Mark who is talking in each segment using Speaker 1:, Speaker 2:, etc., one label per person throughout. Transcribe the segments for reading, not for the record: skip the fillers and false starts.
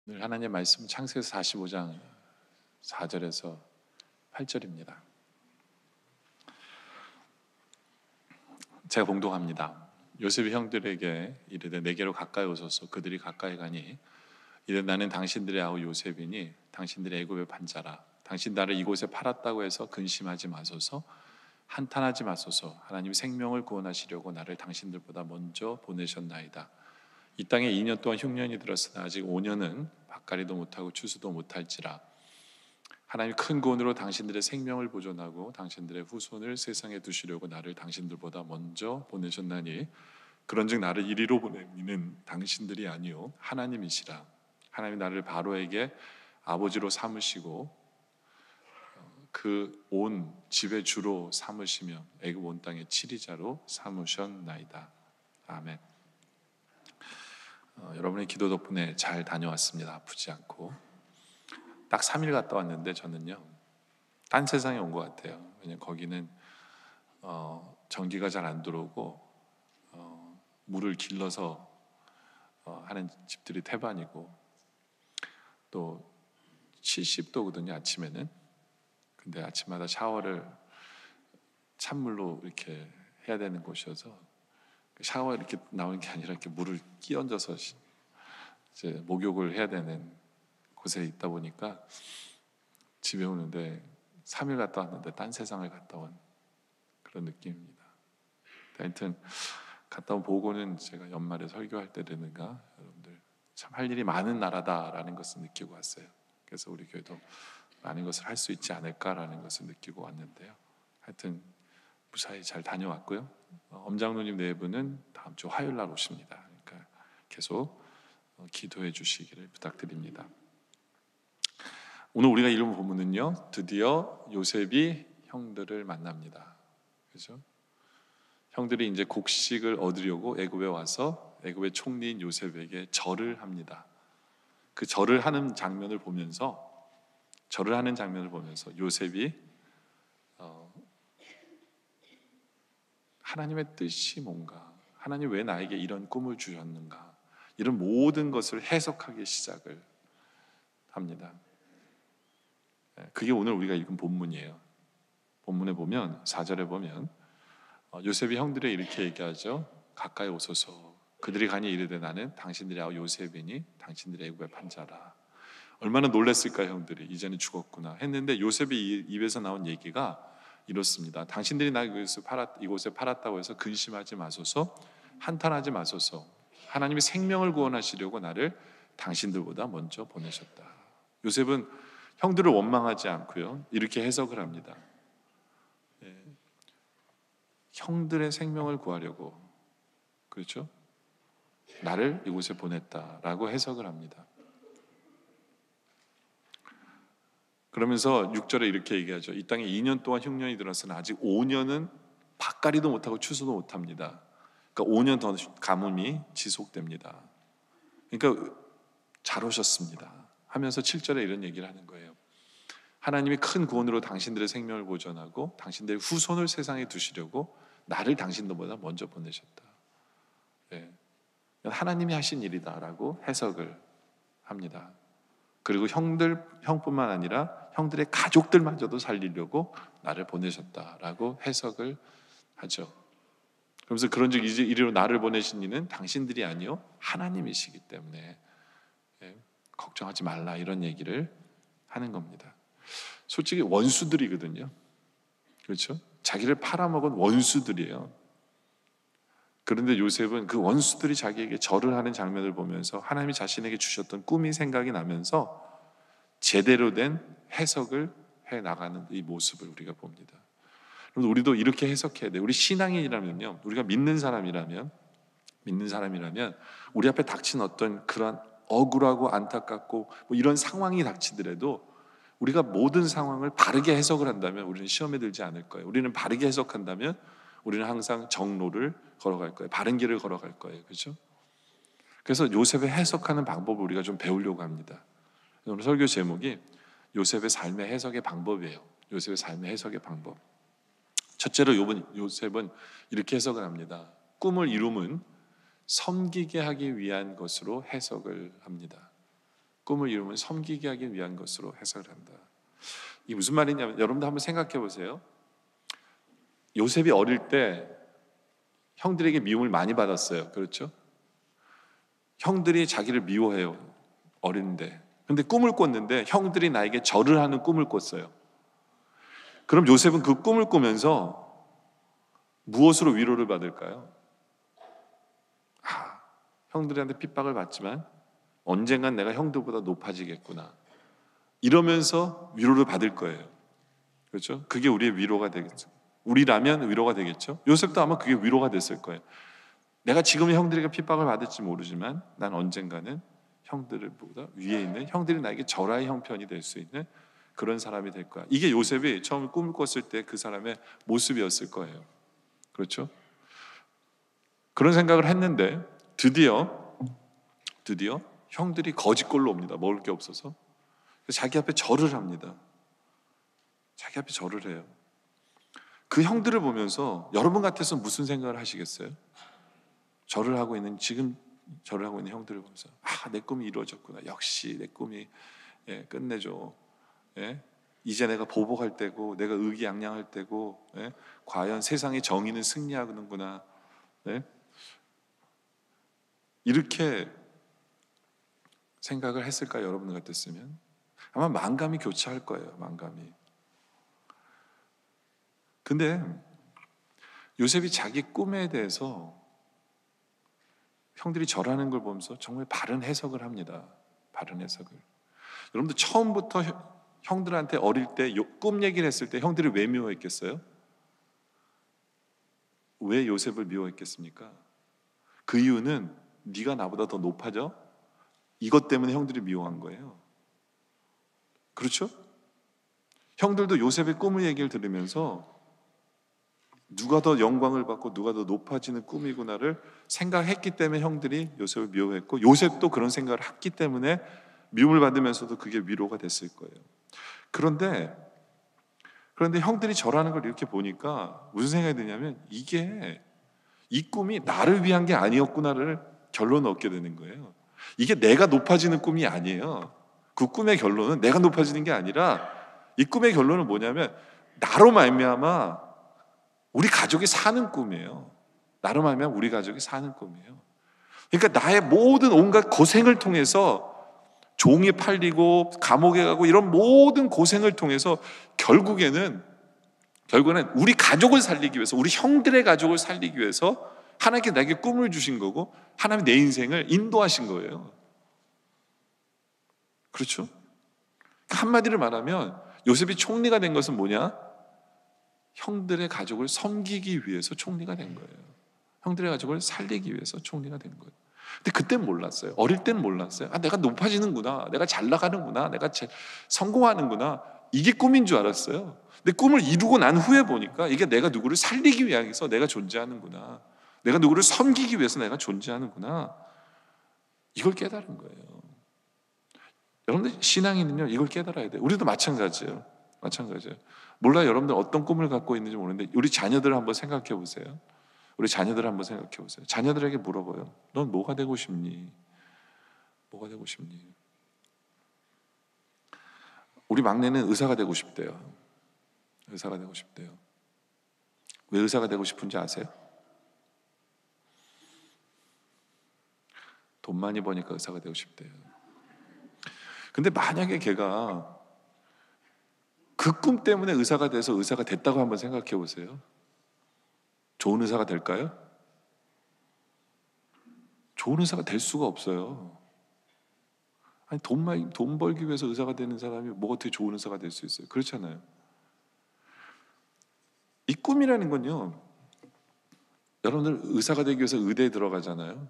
Speaker 1: 오늘 하나님의 말씀은 창세기 45장 4절에서 8절입니다. 제가 봉독합니다. 요셉이 형들에게 이르되 내게로 가까이 오소서. 그들이 가까이 가니 이르되 나는 당신들의 아우 요셉이니 당신들의 애굽의 반자라. 당신 나를 이곳에 팔았다고 해서 근심하지 마소서. 한탄하지 마소서. 하나님이 생명을 구원하시려고 나를 당신들보다 먼저 보내셨나이다. 이 땅에 2년 동안 흉년이 들었으나 아직 5년은 밭갈이도 못하고 추수도 못할지라. 하나님이 큰 구원으로 당신들의 생명을 보존하고 당신들의 후손을 세상에 두시려고 나를 당신들보다 먼저 보내셨나니 그런즉 나를 이리로 보내는 당신들이 아니요 하나님이시라. 하나님이 나를 바로에게 아버지로 삼으시고 그 온 집의 주로 삼으시며 애굽 온 땅의 치리자로 삼으셨나이다. 아멘. 여러분의 기도 덕분에 잘 다녀왔습니다. 아프지 않고. 딱 3일 갔다 왔는데 저는요 딴 세상에 온 것 같아요. 왜냐면 거기는 전기가 잘 안 들어오고 물을 길러서 하는 집들이 태반이고 또 70도거든요 아침에는. 근데 아침마다 샤워를 찬물로 이렇게 해야 되는 곳이어서 샤워 이렇게 나오는 게 아니라 이렇게 물을 끼얹어서 이제 목욕을 해야 되는 곳에 있다 보니까 집에 오는데 3일 갔다 왔는데 딴 세상을 갔다 온 그런 느낌입니다. 하여튼 갔다 온 보고는 제가 연말에 설교할 때라든가 여러분들 참 할 일이 많은 나라다라는 것을 느끼고 왔어요. 그래서 우리 교회도 많은 것을 할 수 있지 않을까라는 것을 느끼고 왔는데요. 하여튼 무사히 잘 다녀왔고요. 엄장로님 네 분은 다음 주 화요일 날 오십니다. 그러니까 계속 기도해 주시기를 부탁드립니다. 오늘 우리가 읽은 본문은요, 드디어 요셉이 형들을 만납니다. 그렇죠? 형들이 이제 곡식을 얻으려고 애굽에 와서 애굽의 총리인 요셉에게 절을 합니다. 그 절을 하는 장면을 보면서 요셉이 하나님의 뜻이 뭔가, 하나님 왜 나에게 이런 꿈을 주셨는가, 이런 모든 것을 해석하기 시작을 합니다. 그게 오늘 우리가 읽은 본문이에요. 본문에 보면 4절에 보면 요셉이 형들에 이렇게 얘기하죠. 가까이 오소서. 그들이 가니 이르되 나는 당신들의 아우 요셉이니 당신들의 애굽의 판자라. 얼마나 놀랐을까 형들이. 이제는 죽었구나 했는데 요셉의 입에서 나온 얘기가 이렇습니다. 당신들이 나 이곳에 팔았다고 해서 근심하지 마소서. 한탄하지 마소서. 하나님이 생명을 구원하시려고 나를 당신들보다 먼저 보내셨다. 요셉은 형들을 원망하지 않고요 이렇게 해석을 합니다. 형들의 생명을 구하려고, 그렇죠? 나를 이곳에 보냈다라고 해석을 합니다. 그러면서 6절에 이렇게 얘기하죠. 이 땅에 2년 동안 흉년이 들었으나 아직 5년은 밭갈이도 못하고 추수도 못합니다. 그러니까 5년 더 가뭄이 지속됩니다. 그러니까 잘 오셨습니다 하면서 7절에 이런 얘기를 하는 거예요. 하나님이 큰 구원으로 당신들의 생명을 보존하고 당신들의 후손을 세상에 두시려고 나를 당신들보다 먼저 보내셨다. 하나님이 하신 일이다라고 해석을 합니다. 그리고 형뿐만 아니라 형들의 가족들마저도 살리려고 나를 보내셨다라고 해석을 하죠. 그러면서 그런즉 이제 이리로 나를 보내신 이는 당신들이 아니요 하나님이시기 때문에 걱정하지 말라, 이런 얘기를 하는 겁니다. 솔직히 원수들이거든요. 그렇죠? 자기를 팔아먹은 원수들이에요. 그런데 요셉은 그 원수들이 자기에게 절을 하는 장면을 보면서 하나님이 자신에게 주셨던 꿈이 생각이 나면서 제대로 된 해석을 해나가는 이 모습을 우리가 봅니다. 그럼 우리도 이렇게 해석해야 돼요. 우리 신앙인이라면요, 우리가 믿는 사람이라면 우리 앞에 닥친 어떤 그런 억울하고 안타깝고 뭐 이런 상황이 닥치더라도 우리가 모든 상황을 바르게 해석을 한다면 우리는 시험에 들지 않을 거예요. 우리는 바르게 해석한다면 우리는 항상 정로를 걸어갈 거예요. 바른 길을 걸어갈 거예요. 그렇죠? 그래서 요셉의 해석하는 방법을 우리가 좀 배우려고 합니다. 오늘 설교 제목이 요셉의 삶의 해석의 방법이에요. 요셉의 삶의 해석의 방법. 첫째로 요셉은 이렇게 해석을 합니다. 꿈을 이룸은 섬기게 하기 위한 것으로 해석을 합니다. 꿈을 이루면 섬기게 하기 위한 것으로 해석을 한다. 이게 무슨 말이냐면 여러분도 한번 생각해 보세요. 요셉이 어릴 때 형들에게 미움을 많이 받았어요. 그렇죠? 형들이 자기를 미워해요. 어린데. 근데 꿈을 꿨는데 형들이 나에게 절을 하는 꿈을 꿨어요. 그럼 요셉은 그 꿈을 꾸면서 무엇으로 위로를 받을까요? 형들한테 핍박을 받지만 언젠간 내가 형들보다 높아지겠구나. 이러면서 위로를 받을 거예요. 그렇죠? 그게 우리의 위로가 되겠죠. 우리라면 위로가 되겠죠. 요셉도 아마 그게 위로가 됐을 거예요. 내가 지금 형들에게 핍박을 받을지 모르지만 난 언젠가는 형들보다 위에 있는 형들이 나에게 절하의 형편이 될 수 있는 그런 사람이 될 거야. 이게 요셉이 처음 꿈을 꿨을 때 그 사람의 모습이었을 거예요. 그렇죠? 그런 생각을 했는데 드디어 형들이 거짓골로 옵니다. 먹을 게 없어서. 자기 앞에 절을 합니다. 자기 앞에 절을 해요. 그 형들을 보면서 여러분 같아서 무슨 생각을 하시겠어요? 지금 절을 하고 있는 형들을 보면서 내 꿈이 이루어졌구나. 역시 내 꿈이 끝내줘. 이제 내가 보복할 때고 내가 의기양양할 때고 과연 세상의 정의는 승리하는구나. 이렇게 생각을 했을까요? 여러분 같았으면 아마 만감이 교차할 거예요. 만감이. 근데 요셉이 자기 꿈에 대해서 형들이 절하는 걸 보면서 정말 바른 해석을 합니다. 바른 해석을. 여러분들 처음부터 형들한테 어릴 때 꿈 얘기를 했을 때 형들이 왜 미워했겠어요? 왜 요셉을 미워했겠습니까? 그 이유는 네가 나보다 더 높아져? 이것 때문에 형들이 미워한 거예요. 그렇죠? 형들도 요셉의 꿈의 얘기를 들으면서 누가 더 영광을 받고 누가 더 높아지는 꿈이구나를 생각했기 때문에 형들이 요셉을 미워했고 요셉도 그런 생각을 했기 때문에 미움을 받으면서도 그게 위로가 됐을 거예요. 그런데 형들이 절하는 걸 이렇게 보니까 무슨 생각이 드냐면 이 꿈이 나를 위한 게 아니었구나를 결론을 얻게 되는 거예요. 이게 내가 높아지는 꿈이 아니에요. 그 꿈의 결론은 내가 높아지는 게 아니라 이 꿈의 결론은 뭐냐면 나로 말미암아 우리 가족이 사는 꿈이에요. 나로 말미암아 우리 가족이 사는 꿈이에요. 그러니까 나의 모든 온갖 고생을 통해서 종이 팔리고 감옥에 가고 이런 모든 고생을 통해서 결국에는 우리 가족을 살리기 위해서 우리 형들의 가족을 살리기 위해서 하나님께 나에게 꿈을 주신 거고 하나님이 내 인생을 인도하신 거예요. 그렇죠? 한마디로 말하면 요셉이 총리가 된 것은 뭐냐? 형들의 가족을 섬기기 위해서 총리가 된 거예요. 형들의 가족을 살리기 위해서 총리가 된 거예요. 근데 그때는 몰랐어요. 어릴 때는 몰랐어요. 내가 높아지는구나. 내가 잘 나가는구나. 내가 성공하는구나. 이게 꿈인 줄 알았어요. 근데 꿈을 이루고 난 후에 보니까 이게 내가 누구를 살리기 위해서 내가 존재하는구나. 내가 누구를 섬기기 위해서 내가 존재하는구나. 이걸 깨달은 거예요. 여러분들 신앙인은요 이걸 깨달아야 돼요. 우리도 마찬가지예요. 몰라요. 여러분들 어떤 꿈을 갖고 있는지 모르는데 우리 자녀들을 한번 생각해 보세요. 자녀들에게 물어봐요. 넌 뭐가 되고 싶니? 뭐가 되고 싶니? 우리 막내는 의사가 되고 싶대요. 의사가 되고 싶대요. 왜 의사가 되고 싶은지 아세요? 돈 많이 버니까 의사가 되고 싶대요. 근데 만약에 걔가 그 꿈 때문에 의사가 돼서 의사가 됐다고 한번 생각해 보세요. 좋은 의사가 될까요? 좋은 의사가 될 수가 없어요. 아니 돈 벌기 위해서 의사가 되는 사람이 뭐 어떻게 좋은 의사가 될 수 있어요? 그렇잖아요. 이 꿈이라는 건요. 여러분들 의사가 되기 위해서 의대에 들어가잖아요.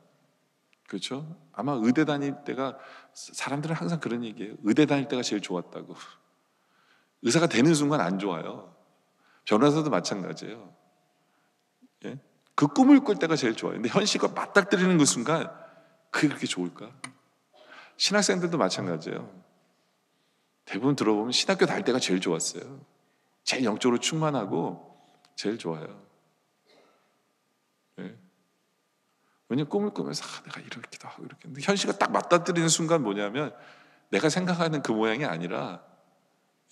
Speaker 1: 그렇죠? 아마 의대 다닐 때가 사람들은 항상 그런 얘기해요. 의대 다닐 때가 제일 좋았다고. 의사가 되는 순간 안 좋아요. 변호사도 마찬가지예요. 예? 그 꿈을 꿀 때가 제일 좋아요. 근데 현실과 맞닥뜨리는 그 순간 그게 그렇게 좋을까? 신학생들도 마찬가지예요. 대부분 들어보면 신학교 다닐 때가 제일 좋았어요. 제일 영적으로 충만하고 제일 좋아요. 예? 왜냐면 꿈을 꾸면서 내가 이렇게도 하고 이렇게. 근데 현실과 딱 맞닥뜨리는 순간 뭐냐면 내가 생각하는 그 모양이 아니라,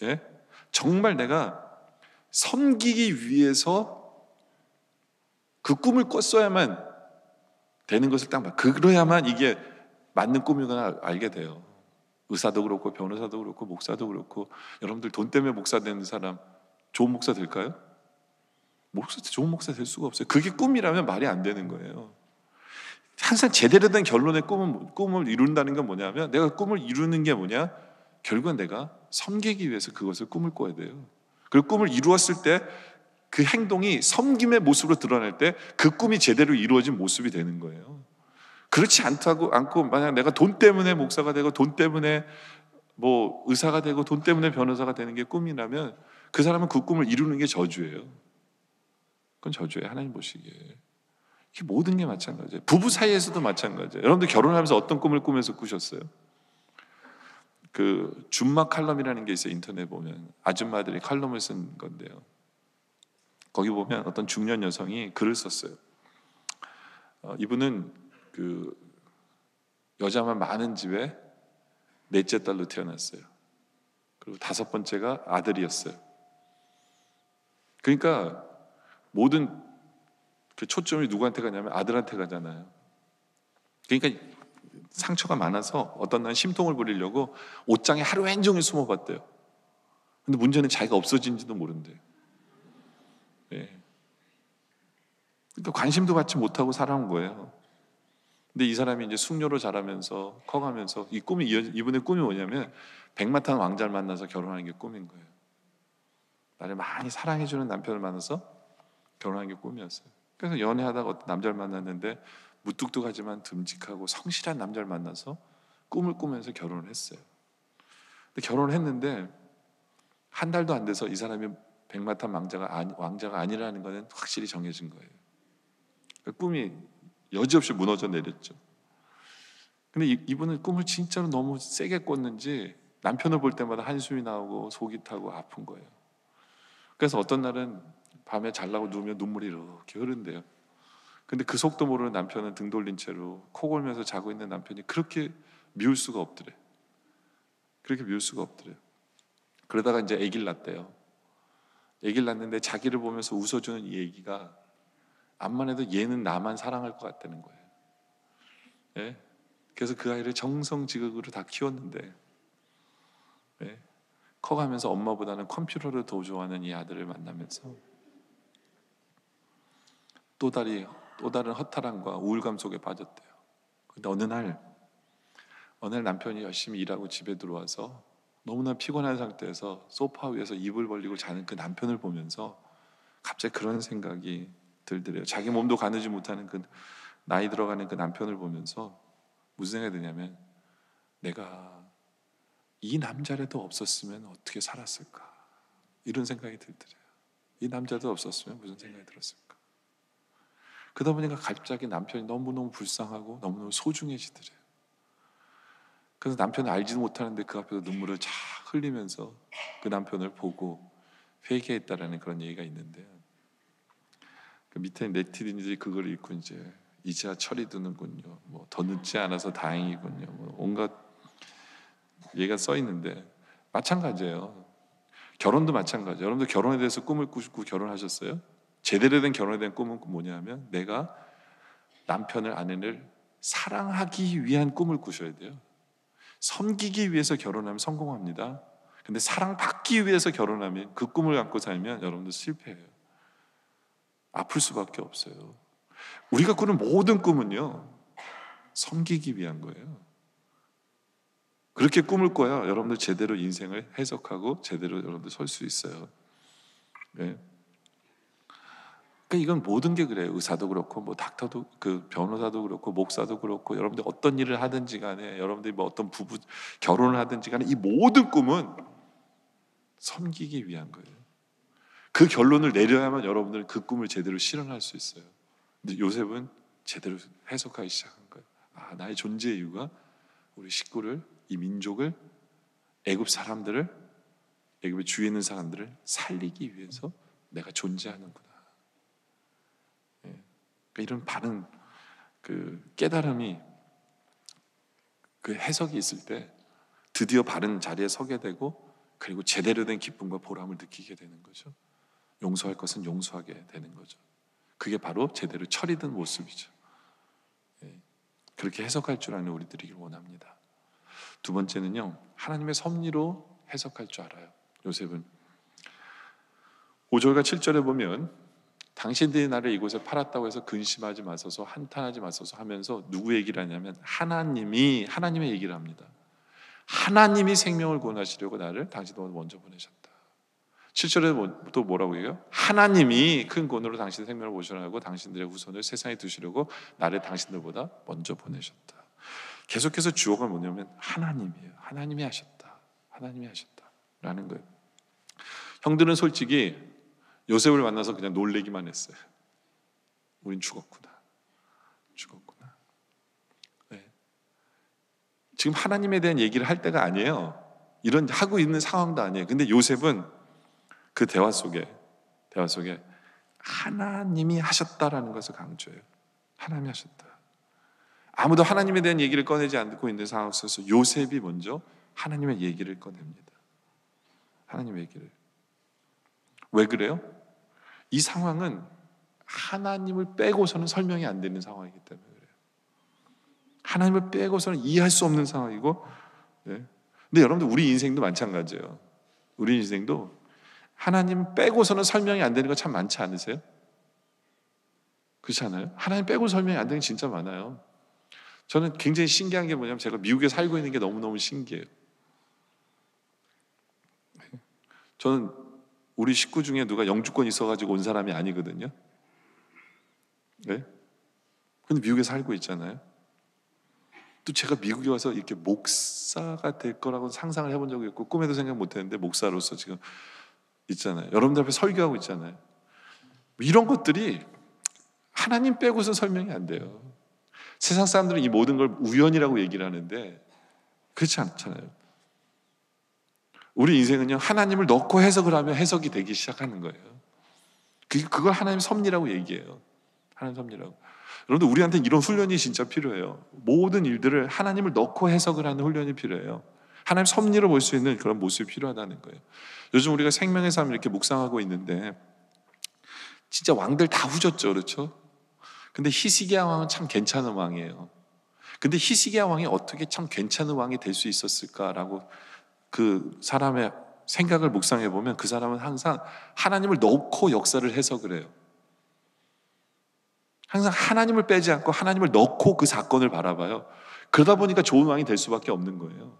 Speaker 1: 예? 정말 내가 섬기기 위해서 그 꿈을 꿨어야만 되는 것을 딱 그래야만 이게 맞는 꿈이구나 알게 돼요. 의사도 그렇고 변호사도 그렇고 목사도 그렇고, 여러분들 돈 때문에 목사 되는 사람 좋은 목사 될까요? 좋은 목사 될 수가 없어요. 그게 꿈이라면 말이 안 되는 거예요. 항상 제대로 된 결론의 꿈을 이룬다는 건 뭐냐면, 내가 꿈을 이루는 게 뭐냐? 결국은 내가 섬기기 위해서 그것을 꿈을 꿔야 돼요. 그리고 꿈을 이루었을 때 그 행동이 섬김의 모습으로 드러날 때 그 꿈이 제대로 이루어진 모습이 되는 거예요. 그렇지 않고 만약 내가 돈 때문에 목사가 되고 돈 때문에 뭐 의사가 되고 돈 때문에 변호사가 되는 게 꿈이라면, 그 사람은 그 꿈을 이루는 게 저주예요. 그건 저주예요. 하나님 보시기에. 이게 모든 게 마찬가지예요. 부부 사이에서도 마찬가지예요. 여러분들 결혼하면서 어떤 꿈을 꾸면서 꾸셨어요? 그 준마 칼럼이라는 게 있어요. 인터넷 보면 아줌마들이 칼럼을 쓴 건데요. 거기 보면 어떤 중년 여성이 글을 썼어요. 이분은 그 여자만 많은 집에 넷째 딸로 태어났어요. 그리고 다섯 번째가 아들이었어요. 그러니까 모든 그 초점이 누구한테 가냐면 아들한테 가잖아요. 그러니까 상처가 많아서 어떤 날 심통을 부리려고 옷장에 하루 온종일 숨어봤대요. 근데 문제는 자기가 없어진지도 모른대요. 예. 그러니까 관심도 받지 못하고 살아온 거예요. 근데 이 사람이 이제 숙녀로 자라면서 커가면서 이분의 꿈이 뭐냐면 백마탄 왕자를 만나서 결혼하는 게 꿈인 거예요. 나를 많이 사랑해주는 남편을 만나서 결혼하는 게 꿈이었어요. 그래서 연애하다가 어떤 남자를 만났는데 무뚝뚝하지만 듬직하고 성실한 남자를 만나서 꿈을 꾸면서 결혼을 했어요. 근데 결혼을 했는데 한 달도 안 돼서 이 사람이 백마탄 왕자가 아니라는 것은 확실히 정해진 거예요. 꿈이 여지없이 무너져 내렸죠. 근데 이분은 꿈을 진짜로 너무 세게 꿨는지 남편을 볼 때마다 한숨이 나오고 속이 타고 아픈 거예요. 그래서 어떤 날은 밤에 자려고 누우면 눈물이 이렇게 흐른대요. 근데 그 속도 모르는 남편은 등 돌린 채로 코 골면서 자고 있는 남편이 그렇게 미울 수가 없더래. 그렇게 미울 수가 없더래요. 그러다가 이제 아기를 낳았대요. 아기를 낳았는데 자기를 보면서 웃어주는 이 아기가 암만 해도 얘는 나만 사랑할 것 같다는 거예요. 예? 그래서 그 아이를 정성지극으로 다 키웠는데, 예? 커가면서 엄마보다는 컴퓨터를 더 좋아하는 이 아들을 만나면서 또 다른 허탈함과 우울감 속에 빠졌대요. 근데 어느 날 남편이 열심히 일하고 집에 들어와서 너무나 피곤한 상태에서 소파 위에서 이불 벌리고 자는 그 남편을 보면서 갑자기 그런 생각이 들더래요. 자기 몸도 가누지 못하는 그 나이 들어가는 그 남편을 보면서 무슨 생각이 드냐면, 내가 이 남자라도 없었으면 어떻게 살았을까, 이런 생각이 들더래요. 이 남자도 없었으면 무슨 생각이 들었을까. 그러다 보니까 갑자기 남편이 너무너무 불쌍하고 너무너무 소중해지더래요. 그래서 남편은 알지도 못하는데 그 앞에서 눈물을 쫙 흘리면서 그 남편을 보고 회개했다라는 그런 얘기가 있는데, 그 밑에 네티즌들이 그걸 읽고 이제야 철이 드는군요, 뭐 더 늦지 않아서 다행이군요, 뭐 온갖 얘기가 써 있는데, 마찬가지예요. 결혼도 마찬가지예요. 여러분들 결혼에 대해서 꿈을 꾸고 결혼하셨어요? 제대로 된 결혼에 대한 꿈은 뭐냐면, 내가 남편을 아내를 사랑하기 위한 꿈을 꾸셔야 돼요. 섬기기 위해서 결혼하면 성공합니다. 근데 사랑받기 위해서 결혼하면, 그 꿈을 안고 살면 여러분들 실패해요. 아플 수밖에 없어요. 우리가 꾸는 모든 꿈은요, 섬기기 위한 거예요. 그렇게 꿈을 꿔야 여러분들 제대로 인생을 해석하고 제대로 여러분들 설 수 있어요. 네. 그러니까 이건 모든 게 그래요. 의사도 그렇고, 뭐 닥터도, 그 변호사도 그렇고, 목사도 그렇고, 여러분들 어떤 일을 하든지 간에, 여러분들이 뭐 어떤 부부 결혼을 하든지 간에, 이 모든 꿈은 섬기기 위한 거예요. 그 결론을 내려야만 여러분들은 그 꿈을 제대로 실현할 수 있어요. 근데 요셉은 제대로 해석하기 시작한 거예요. 아, 나의 존재의 이유가 우리 식구를, 이 민족을, 애굽 사람들을, 애굽의 주위에 있는 사람들을 살리기 위해서 내가 존재하는구나. 예. 그러니까 이런 바른 그 깨달음이, 그 해석이 있을 때 드디어 바른 자리에 서게 되고, 그리고 제대로 된 기쁨과 보람을 느끼게 되는 거죠. 용서할 것은 용서하게 되는 거죠. 그게 바로 제대로 처리된 모습이죠. 그렇게 해석할 줄 아는 우리들이길 원합니다. 두 번째는요, 하나님의 섭리로 해석할 줄 알아요. 요셉은 5절과 7절에 보면 당신들이 나를 이곳에 팔았다고 해서 근심하지 마소서, 한탄하지 마소서 하면서 누구 얘기를 하냐면 하나님의 얘기를 합니다. 하나님이 생명을 구원하시려고 나를 당신들보다 먼저 보내셨다. 7절에 또 뭐라고 해요? 하나님이 큰 구원으로 당신의 생명을 보존하고 당신들의 후손을 세상에 두시려고 나를 당신들보다 먼저 보내셨다. 계속해서 주어가 뭐냐면 하나님이에요. 하나님이 하셨다. 하나님이 하셨다라는 거예요. 형들은 솔직히 요셉을 만나서 그냥 놀래기만 했어요. 우린 죽었구나. 네. 지금 하나님에 대한 얘기를 할 때가 아니에요. 이런 하고 있는 상황도 아니에요. 근데 요셉은 그 대화 속에 하나님이 하셨다라는 것을 강조해요. 하나님이 하셨다. 아무도 하나님에 대한 얘기를 꺼내지 않고 있는 상황 속에서 요셉이 먼저 하나님의 얘기를 꺼냅니다. 하나님의 얘기를. 왜 그래요? 이 상황은 하나님을 빼고서는 설명이 안 되는 상황이기 때문에 그래요. 하나님을 빼고서는 이해할 수 없는 상황이고, 네. 근데 여러분들 우리 인생도 마찬가지예요. 우리 인생도 하나님 빼고서는 설명이 안 되는 거 참 많지 않으세요? 그렇지 않아요? 하나님 빼고 설명이 안 되는 게 진짜 많아요. 저는 굉장히 신기한 게 뭐냐면 제가 미국에 살고 있는 게 너무너무 신기해요. 저는 우리 식구 중에 누가 영주권 있어가지고 온 사람이 아니거든요. 네? 근데 미국에 살고 있잖아요. 또 제가 미국에 와서 이렇게 목사가 될 거라고 상상을 해본 적이 없고 꿈에도 생각 못 했는데 목사로서 지금 있잖아요. 여러분들 앞에 설교하고 있잖아요. 이런 것들이 하나님 빼고서 설명이 안 돼요. 세상 사람들은 이 모든 걸 우연이라고 얘기를 하는데 그렇지 않잖아요. 우리 인생은요, 하나님을 넣고 해석을 하면 해석이 되기 시작하는 거예요. 그걸 하나님의 섭리라고 얘기해요. 하나님 섭리라고. 여러분들 우리한테는 이런 훈련이 진짜 필요해요. 모든 일들을 하나님을 넣고 해석을 하는 훈련이 필요해요. 하나님 섭리로 볼 수 있는 그런 모습이 필요하다는 거예요. 요즘 우리가 생명의 삶을 이렇게 묵상하고 있는데 진짜 왕들 다 후졌죠, 그렇죠? 근데 히스기야 왕은 참 괜찮은 왕이에요. 근데 히스기야 왕이 어떻게 참 괜찮은 왕이 될 수 있었을까라고 그 사람의 생각을 묵상해 보면 그 사람은 항상 하나님을 넣고 역사를 해석을 해요. 항상 하나님을 빼지 않고 하나님을 넣고 그 사건을 바라봐요. 그러다 보니까 좋은 왕이 될 수밖에 없는 거예요.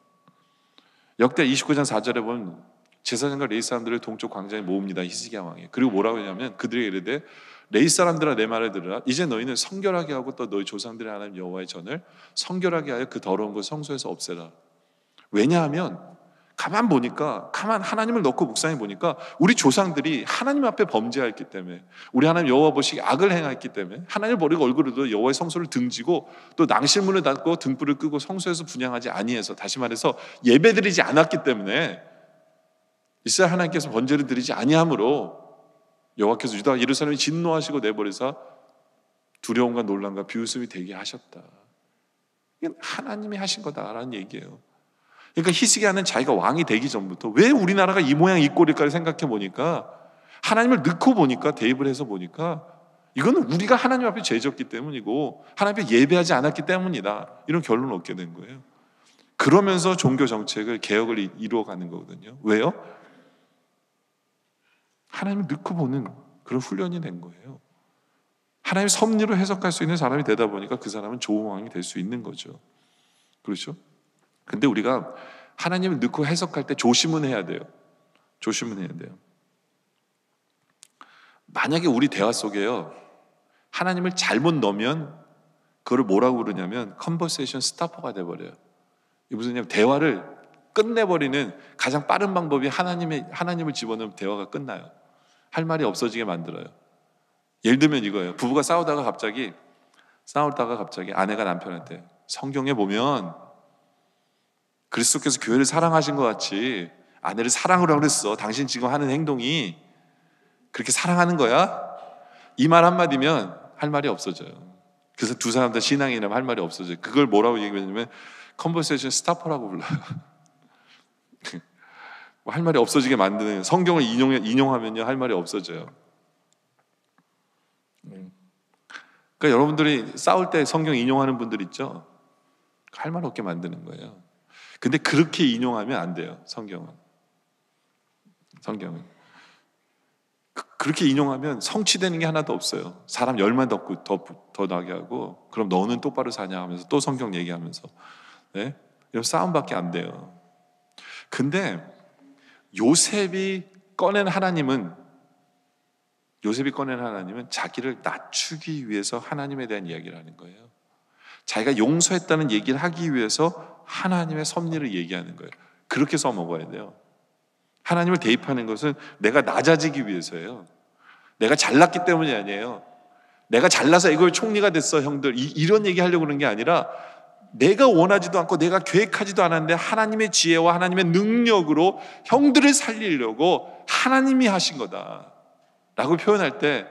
Speaker 1: 역대 29장 4절에 보면 제사장과 레위 사람들을 동쪽 광장에 모읍니다. 히스기야 왕이. 그리고 뭐라고 하냐면 그들에게 이르되 레위 사람들아 내 말을 들으라. 이제 너희는 성결하게 하고 또 너희 조상들의 하나님 여호와의 전을 성결하게 하여 그 더러운 것 성소에서 없애라. 왜냐하면 가만 하나님을 넣고 묵상해 보니까 우리 조상들이 하나님 앞에 범죄했기 때문에 우리 하나님 여호와 보시기에 악을 행했기 때문에 하나님을 버리고 얼굴로 여호와의 성소를 등지고 또 낭실문을 닫고 등불을 끄고 성소에서 분향하지 아니해서 다시 말해서 예배드리지 않았기 때문에 이스라엘 하나님께서 번제를 드리지 아니함으로 여호와께서 유다 예루살렘이 진노하시고 내버리사 두려움과 놀람과 비웃음이 되게 하셨다. 이건 하나님이 하신 거다라는 얘기예요. 그러니까 히스기야는 자기가 왕이 되기 전부터 왜 우리나라가 이 모양 이 꼴일까를 생각해 보니까 하나님을 넣고 보니까 대입을 해서 보니까 이거는 우리가 하나님 앞에 죄졌기 때문이고 하나님 앞에 예배하지 않았기 때문이다. 이런 결론을 얻게 된 거예요. 그러면서 종교 정책을 개혁을 이루어가는 거거든요. 왜요? 하나님을 넣고 보는 그런 훈련이 된 거예요. 하나님의 섭리로 해석할 수 있는 사람이 되다 보니까 그 사람은 좋은 왕이 될 수 있는 거죠. 그렇죠? 근데 우리가 하나님을 넣고 해석할 때 조심은 해야 돼요. 조심은 해야 돼요. 만약에 우리 대화 속에요, 하나님을 잘못 넣으면 그걸 뭐라고 부르냐면 컨버세이션 스타퍼가 돼버려요. 이게 무슨 얘기냐면 대화를 끝내버리는 가장 빠른 방법이 하나님을 집어넣으면 대화가 끝나요. 할 말이 없어지게 만들어요. 예를 들면 이거예요. 부부가 싸우다가 갑자기 아내가 남편한테 성경에 보면 그리스도께서 교회를 사랑하신 것 같이 아내를 사랑으로 그랬어. 당신 지금 하는 행동이 그렇게 사랑하는 거야? 이 말 한마디면 할 말이 없어져요. 그래서 두 사람 다 신앙이라면 할 말이 없어져요. 그걸 뭐라고 얘기하냐면 컨버세이션 스타퍼라고 불러요. 할 말이 없어지게 만드는, 성경을 인용하면요 할 말이 없어져요. 그러니까 여러분들이 싸울 때 성경 인용하는 분들 있죠? 할 말 없게 만드는 거예요. 근데 그렇게 인용하면 안 돼요. 성경은 그렇게 인용하면 성취되는 게 하나도 없어요. 사람 열만 더 나게 하고, 그럼 너는 똑바로 사냐 하면서 또 성경 얘기하면서, 네? 이런 싸움밖에 안 돼요. 근데 요셉이 꺼낸 하나님은 자기를 낮추기 위해서 하나님에 대한 이야기를 하는 거예요. 자기가 용서했다는 얘기를 하기 위해서 하나님의 섭리를 얘기하는 거예요. 그렇게 써먹어야 돼요. 하나님을 대입하는 것은 내가 낮아지기 위해서예요. 내가 잘났기 때문이 아니에요. 내가 잘나서 이걸 총리가 됐어 형들, 이런 얘기 하려고 그러는 게 아니라, 내가 원하지도 않고 내가 계획하지도 않았는데 하나님의 지혜와 하나님의 능력으로 형들을 살리려고 하나님이 하신 거다 라고 표현할 때,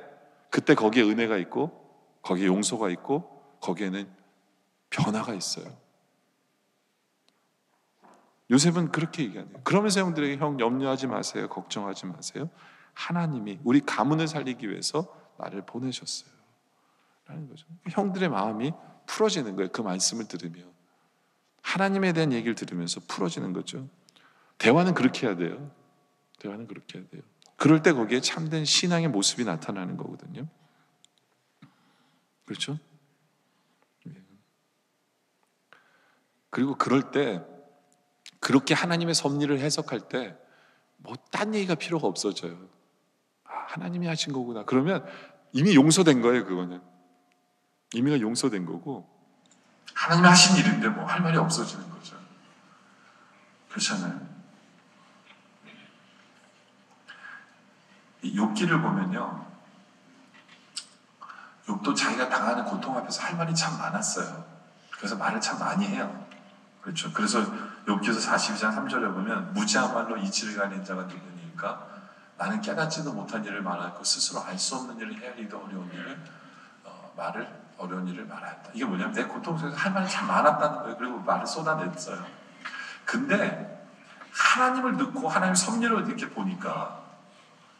Speaker 1: 그때 거기에 은혜가 있고 거기에 용서가 있고 거기에는 변화가 있어요. 요셉은 그렇게 얘기하네요. 그러면서 형들에게, 형 염려하지 마세요, 걱정하지 마세요, 하나님이 우리 가문을 살리기 위해서 나를 보내셨어요 라는 거죠. 형들의 마음이 풀어지는 거예요. 그 말씀을 들으며, 하나님에 대한 얘기를 들으면서 풀어지는 거죠. 대화는 그렇게 해야 돼요. 그럴 때 거기에 참된 신앙의 모습이 나타나는 거거든요. 그렇죠? 그리고 그럴 때, 그렇게 하나님의 섭리를 해석할 때 뭐 딴 얘기가 필요가 없어져요. 하나님이 하신 거구나. 그러면 이미 용서된 거예요. 그거는 이미가 용서된 거고, 하나님이 하신 일인데 뭐 할 말이 없어지는 거죠. 그렇잖아요. 이 욥기를 보면요, 욥도 자기가 당하는 고통 앞에서 할 말이 참 많았어요. 그래서 말을 참 많이 해요. 그렇죠. 그래서 욥기서 42장 3절에 보면, 무지한 말로 이치를 가는 자가 누구니까 나는 깨닫지도 못한 일을 말하고 스스로 알 수 없는 일을 헤아리기도 어려운 일을 말한다. 이게 뭐냐면, 내 고통 속에서 할 말이 참 많았다는 거예요. 그리고 말을 쏟아냈어요. 근데 하나님을 듣고 하나님의 섭리를 이렇게 보니까,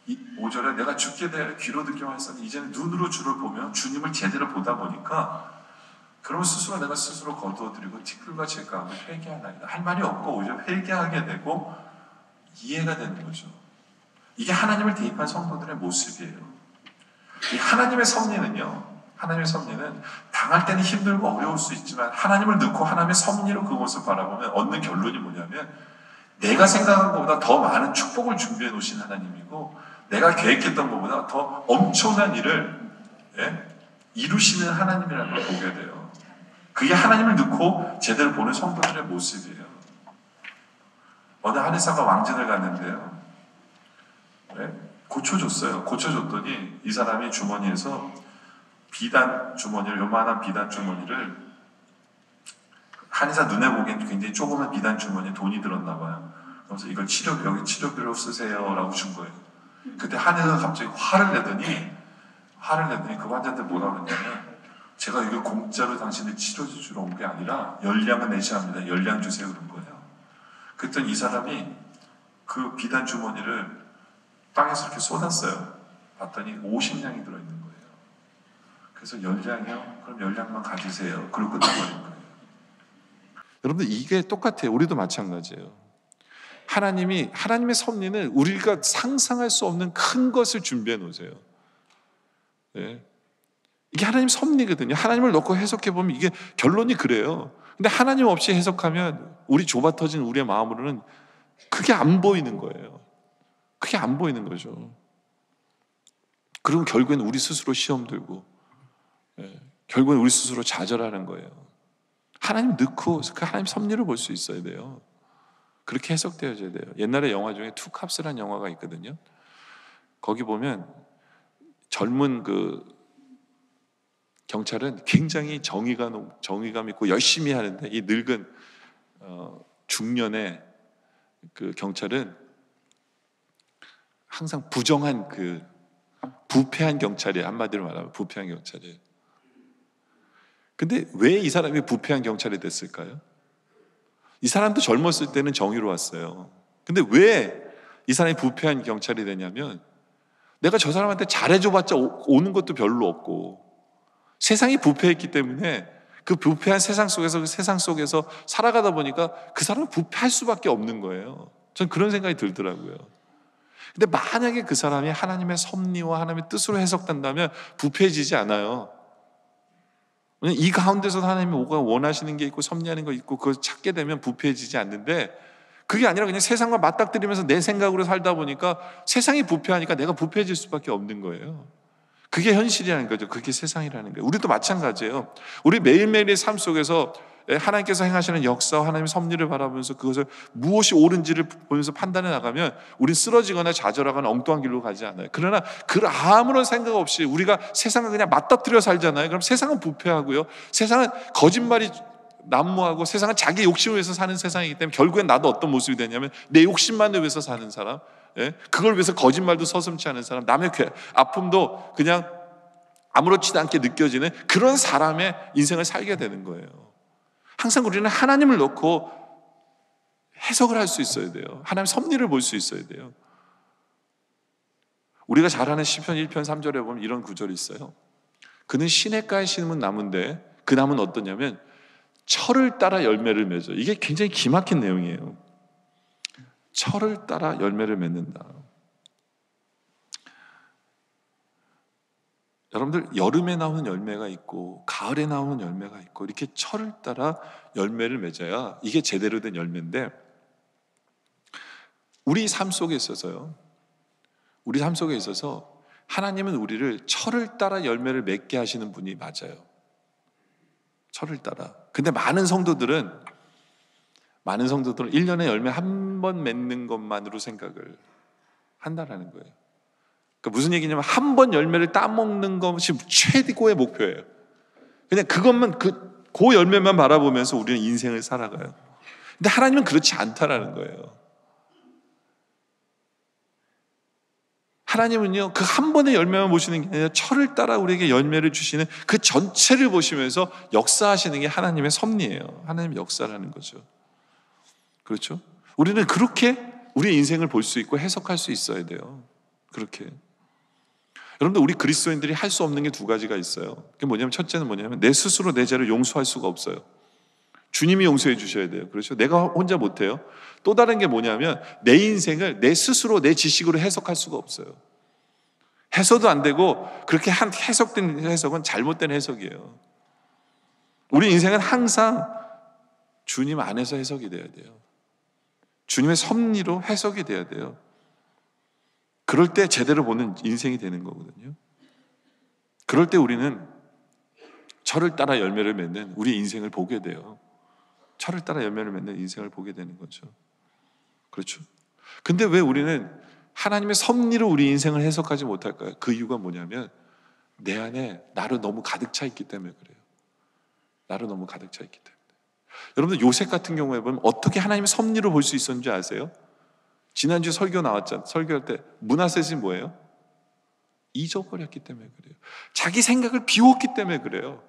Speaker 1: 5절에 내가 주께 대하여 귀로 듣기만 했었는데 이제는 눈으로 주를 보며 주님을 제대로 보다 보니까, 그러면 스스로 내가 스스로 거두어드리고 티끌과 제가함을 회개하나이다. 할 말이 없고 오히려 회개하게 되고 이해가 되는 거죠. 이게 하나님을 대입한 성도들의 모습이에요. 이 하나님의 섭리는 당할 때는 힘들고 어려울 수 있지만, 하나님을 넣고 하나님의 섭리로 그것을 바라보면 얻는 결론이 뭐냐면, 내가 생각한 것보다 더 많은 축복을 준비해 놓으신 하나님이고, 내가 계획했던 것보다 더 엄청난 일을 이루시는 하나님이라는 걸 보게 돼요. 그게 하나님을 넣고 제대로 보는 성도들의 모습이에요. 어느 한의사가 왕진을 갔는데요, 고쳐줬어요. 고쳐줬더니 이 사람이 주머니에서 요만한 비단 주머니를, 한의사 눈에 보기엔 굉장히 조그만 비단 주머니에 돈이 들었나 봐요. 그래서 이걸 여기 치료비로 쓰세요 라고 준 거예요. 그때 한의사가 갑자기 화를 내더니 그 환자한테 뭐라 그랬냐면, 제가 이거 공짜로 당신을 치료해 주러 온 게 아니라 열량은 내셔야 합니다. 열량 주세요 그런 거예요. 그랬더니 이 사람이 그 비단 주머니를 땅에서 이렇게 쏟았어요. 봤더니 50량이 들어있는 거예요. 그래서 열량이요? 그럼 열량만 가지세요. 그리고 끝나버린 거예요. 여러분들, 이게 똑같아요. 우리도 마찬가지예요. 하나님의 섭리는 우리가 상상할 수 없는 큰 것을 준비해 놓으세요. 네. 이게 하나님 섭리거든요. 하나님을 놓고 해석해 보면 이게 결론이 그래요. 근데 하나님 없이 해석하면 우리 좁아터진 우리의 마음으로는 그게 안 보이는 거예요. 그게 안 보이는 거죠. 그리고 결국엔 우리 스스로 시험 들고, 결국엔 우리 스스로 좌절하는 거예요. 하나님 넣고 그 하나님 섭리를 볼 수 있어야 돼요. 그렇게 해석되어져야 돼요. 옛날에 영화 중에 투캅스라는 영화가 있거든요. 거기 보면 젊은 그 경찰은 굉장히 정의감 있고 열심히 하는데, 이 늙은 중년의 그 경찰은 항상 부정한, 그 부패한 경찰이에요. 한마디로 말하면 부패한 경찰이에요. 근데 왜 이 사람이 부패한 경찰이 됐을까요? 이 사람도 젊었을 때는 정의로웠어요. 근데 왜 이 사람이 부패한 경찰이 되냐면 내가 저 사람한테 잘해줘봤자 오는 것도 별로 없고 세상이 부패했기 때문에 그 부패한 세상 속에서 그 세상 속에서 살아가다 보니까 그 사람은 부패할 수밖에 없는 거예요. 전 그런 생각이 들더라고요. 근데 만약에 그 사람이 하나님의 섭리와 하나님의 뜻으로 해석된다면 부패해지지 않아요. 이 가운데서 하나님이 뭐가 원하시는 게 있고 섭리하는 거 있고 그걸 찾게 되면 부패해지지 않는데 그게 아니라 그냥 세상과 맞닥뜨리면서 내 생각으로 살다 보니까 세상이 부패하니까 내가 부패해질 수밖에 없는 거예요. 그게 현실이라는 거죠. 그게 세상이라는 거예요. 우리도 마찬가지예요. 우리 매일매일의 삶 속에서 하나님께서 행하시는 역사와 하나님의 섭리를 바라보면서 그것을 무엇이 옳은지를 보면서 판단해 나가면 우린 쓰러지거나 좌절하거나 엉뚱한 길로 가지 않아요. 그러나 그 아무런 생각 없이 우리가 세상을 그냥 맞닥뜨려 살잖아요. 그럼 세상은 부패하고요. 세상은 거짓말이 난무하고 세상은 자기 욕심을 위해서 사는 세상이기 때문에 결국엔 나도 어떤 모습이 되냐면 내 욕심만을 위해서 사는 사람, 그걸 위해서 거짓말도 서슴지 않은 사람, 남의 아픔도 그냥 아무렇지도 않게 느껴지는 그런 사람의 인생을 살게 되는 거예요. 항상 우리는 하나님을 놓고 해석을 할 수 있어야 돼요. 하나님의 섭리를 볼 수 있어야 돼요. 우리가 잘 아는 시편 1편 3절에 보면 이런 구절이 있어요. 그는 시냇가에 심은 나무인데 그 나무는 어떠냐면 철을 따라 열매를 맺어. 이게 굉장히 기막힌 내용이에요. 철을 따라 열매를 맺는다. 여러분들 여름에 나오는 열매가 있고 가을에 나오는 열매가 있고 이렇게 철을 따라 열매를 맺어야 이게 제대로 된 열매인데 우리 삶 속에 있어서요. 우리 삶 속에 있어서 하나님은 우리를 철을 따라 열매를 맺게 하시는 분이 맞아요. 철을 따라. 근데 많은 성도들은 1년에 열매 한 번 맺는 것만으로 생각을 한다라는 거예요. 그러니까 무슨 얘기냐면 한 번 열매를 따먹는 것이 최고의 목표예요. 그냥 그것만 그 열매만 바라보면서 우리는 인생을 살아가요. 근데 하나님은 그렇지 않다라는 거예요. 하나님은요, 그 한 번의 열매만 보시는 게 아니라 철을 따라 우리에게 열매를 주시는 그 전체를 보시면서 역사하시는 게 하나님의 섭리예요. 하나님의 역사라는 거죠. 그렇죠? 우리는 그렇게 우리의 인생을 볼 수 있고 해석할 수 있어야 돼요. 그렇게. 여러분들, 우리 그리스도인들이 할 수 없는 게 두 가지가 있어요. 그게 뭐냐면, 첫째는 뭐냐면 내 스스로 내 죄를 용서할 수가 없어요. 주님이 용서해 주셔야 돼요. 그렇죠? 내가 혼자 못해요. 또 다른 게 뭐냐면 내 인생을 내 스스로 내 지식으로 해석할 수가 없어요. 해서도 안 되고 그렇게 해석된 해석은 잘못된 해석이에요. 우리 인생은 항상 주님 안에서 해석이 돼야 돼요. 주님의 섭리로 해석이 돼야 돼요. 그럴 때 제대로 보는 인생이 되는 거거든요. 그럴 때 우리는 철을 따라 열매를 맺는 우리 인생을 보게 돼요. 철을 따라 열매를 맺는 인생을 보게 되는 거죠. 그렇죠? 근데 왜 우리는 하나님의 섭리로 우리 인생을 해석하지 못할까요? 그 이유가 뭐냐면 내 안에 나로 너무 가득 차 있기 때문에 그래요. 나로 너무 가득 차 있기 때문에. 여러분들, 요셉 같은 경우에 보면 어떻게 하나님의 섭리로 볼 수 있었는지 아세요? 지난주 설교 나왔잖아요. 설교할 때 므낫셋이 뭐예요? 잊어버렸기 때문에 그래요. 자기 생각을 비웠기 때문에 그래요.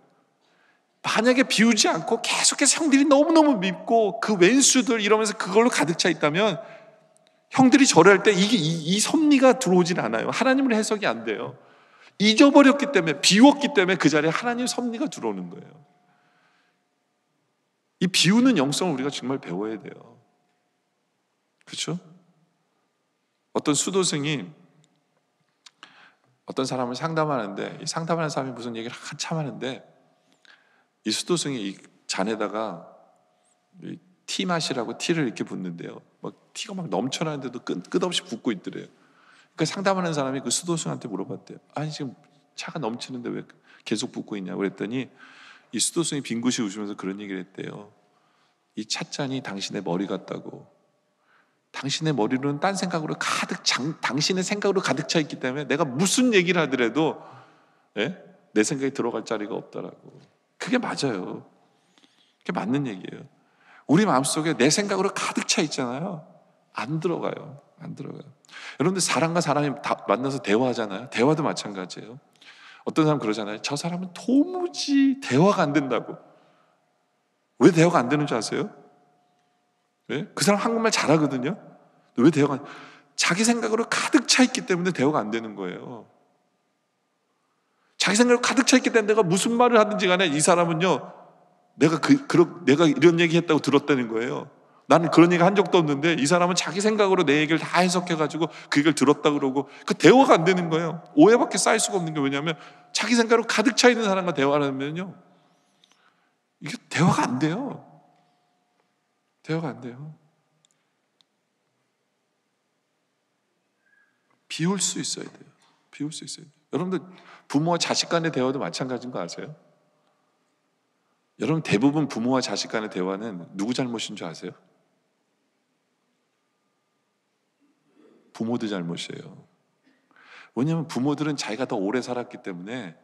Speaker 1: 만약에 비우지 않고 계속해서 형들이 너무너무 밉고 그 왼수들 이러면서 그걸로 가득 차 있다면 형들이 절할 때 이 섭리가 들어오질 않아요. 하나님을 해석이 안 돼요. 잊어버렸기 때문에, 비웠기 때문에 그 자리에 하나님 섭리가 들어오는 거예요. 이 비우는 영성을 우리가 정말 배워야 돼요. 그렇죠? 어떤 수도승이 어떤 사람을 상담하는데, 이 상담하는 사람이 무슨 얘기를 한참 하는데 이 수도승이 이 잔에다가 티 마시라고 티를 이렇게 붓는데요. 막 티가 막 넘쳐나는데도 끝없이 붓고 있더래요. 그러니까 상담하는 사람이 그 수도승한테 물어봤대요. 아니, 지금 차가 넘치는데 왜 계속 붓고 있냐고 그랬더니 이 수도승이 빙긋이 웃으면서 그런 얘기를 했대요. 이 찻잔이 당신의 머리 같다고. 당신의 머리로는 딴 생각으로 당신의 생각으로 가득 차 있기 때문에 내가 무슨 얘기를 하더라도 내 생각이 들어갈 자리가 없다라고. 그게 맞아요. 그게 맞는 얘기예요. 우리 마음속에 내 생각으로 가득 차 있잖아요. 안 들어가요. 여러분들, 사람과 사람이 만나서 대화하잖아요. 대화도 마찬가지예요. 어떤 사람 그러잖아요. 저 사람은 도무지 대화가 안 된다고. 왜 대화가 안 되는 줄 아세요? 그 사람 한국말 잘하거든요. 왜 대화가 자기 생각으로 가득 차 있기 때문에 대화가 안 되는 거예요. 자기 생각으로 가득 차 있기 때문에 내가 무슨 말을 하든지 간에 이 사람은요, 내가 이런 얘기 했다고 들었다는 거예요. 나는 그런 얘기 한 적도 없는데 이 사람은 자기 생각으로 내 얘기를 다 해석해가지고 그 얘기를 들었다 그러고, 그 대화가 안 되는 거예요. 오해밖에 쌓일 수가 없는 게, 왜냐하면 자기 생각으로 가득 차 있는 사람과 대화를 하면요, 이게 대화가 안 돼요. 대화가 안 돼요. 비울 수 있어야 돼요. 비울 수 있어야 돼요. 여러분들 부모와 자식 간의 대화도 마찬가지인 거 아세요? 여러분 대부분 부모와 자식 간의 대화는 누구 잘못인 줄 아세요? 부모들 잘못이에요. 왜냐하면 부모들은 자기가 더 오래 살았기 때문에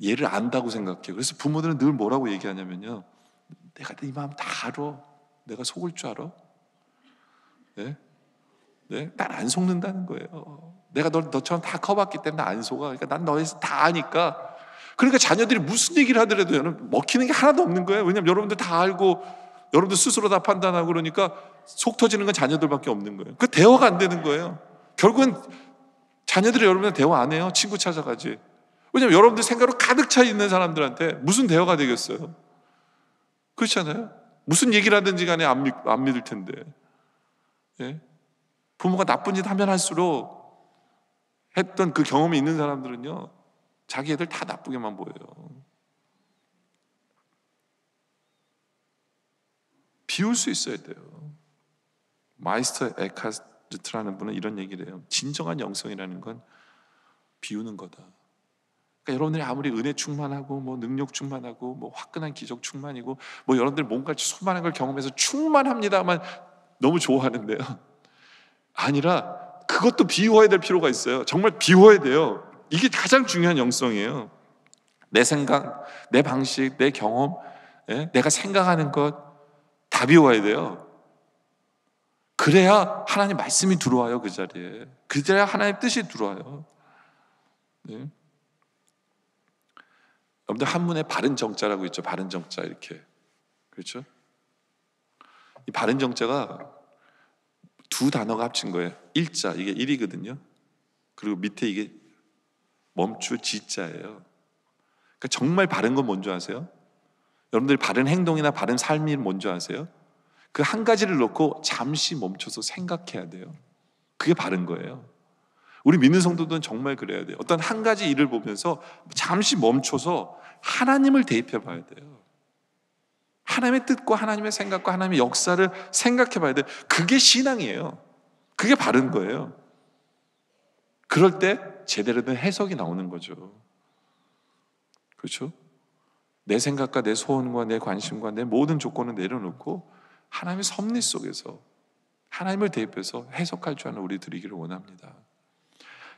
Speaker 1: 얘를 안다고 생각해요. 그래서 부모들은 늘 뭐라고 얘기하냐면요, 내가 네 마음 다 알아. 내가 속을 줄 알아? 네? 네? 난 안 속는다는 거예요. 내가 너처럼 다 커봤기 때문에 안 속아. 그러니까 난 너에서 다 아니까. 그러니까 자녀들이 무슨 얘기를 하더라도 여러분 먹히는 게 하나도 없는 거예요. 왜냐하면 여러분들 다 알고 여러분들 스스로 다 판단하고, 그러니까 속 터지는 건 자녀들밖에 없는 거예요. 그 대화가 안 되는 거예요. 결국은 자녀들이 여러분들 대화 안 해요. 친구 찾아가지. 왜냐하면 여러분들 생각으로 가득 차 있는 사람들한테 무슨 대화가 되겠어요? 그렇잖아요. 무슨 얘기를 하든지 간에 안 믿을 텐데. 예? 부모가 나쁜 짓 하면 할수록 했던 그 경험이 있는 사람들은요, 자기 애들 다 나쁘게만 보여요. 비울 수 있어야 돼요. 마이스터 에카르트라는 분은 이런 얘기를 해요. 진정한 영성이라는 건 비우는 거다. 그러니까 여러분들이 아무리 은혜 충만하고 뭐 능력 충만하고 뭐 화끈한 기적 충만이고 뭐 여러분들 뭔가 수많은 걸 경험해서 충만합니다만 너무 좋아하는데요, 아니라 그것도 비워야 될 필요가 있어요. 정말 비워야 돼요. 이게 가장 중요한 영성이에요. 내 생각, 내 방식, 내 경험, 내가 생각하는 것 다 비워야 돼요. 그래야 하나님 말씀이 들어와요. 그 자리에. 그래야 하나님의 뜻이 들어와요. 네. 여러분들 한문에 바른 정자라고 있죠. 바른 정자 이렇게. 그렇죠? 이 바른 정자가 두 단어가 합친 거예요. 일자, 이게 일이거든요. 그리고 밑에 이게 멈출 지자예요. 그러니까 정말 바른 건 뭔지 아세요? 여러분들이 바른 행동이나 바른 삶이 뭔지 아세요? 그 한 가지를 놓고 잠시 멈춰서 생각해야 돼요. 그게 바른 거예요. 우리 믿는 성도들은 정말 그래야 돼요. 어떤 한 가지 일을 보면서 잠시 멈춰서 하나님을 대입해 봐야 돼요. 하나님의 뜻과 하나님의 생각과 하나님의 역사를 생각해 봐야 돼요. 그게 신앙이에요. 그게 바른 거예요. 그럴 때 제대로 된 해석이 나오는 거죠. 그렇죠? 내 생각과 내 소원과 내 관심과 내 모든 조건을 내려놓고 하나님의 섭리 속에서 하나님을 대입해서 해석할 줄 아는 우리 되기를 원합니다.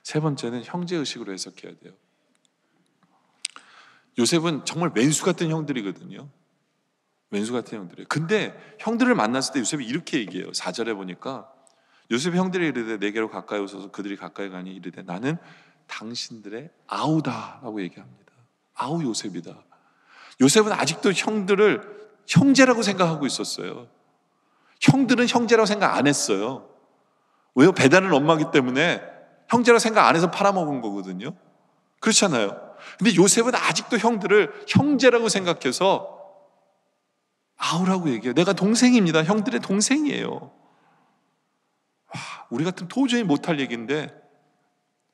Speaker 1: 세 번째는 형제의식으로 해석해야 돼요. 요셉은 정말 왼수 같은 형들이거든요. 왼수 같은 형들이에요. 근데 형들을 만났을 때 요셉이 이렇게 얘기해요. 4절에 보니까 요셉의 형들이 이르되 내게로 가까이 오소서. 그들이 가까이 가니 이르되 나는 당신들의 아우다 라고 얘기합니다. 아우 요셉이다. 요셉은 아직도 형들을 형제라고 생각하고 있었어요. 형들은 형제라고 생각 안 했어요. 왜요? 배다른 엄마기 때문에 형제라고 생각 안 해서 팔아먹은 거거든요. 그렇잖아요. 근데 요셉은 아직도 형들을 형제라고 생각해서 아우라고 얘기해요. 내가 동생입니다. 형들의 동생이에요. 와, 우리 같으면 도저히 못할 얘기인데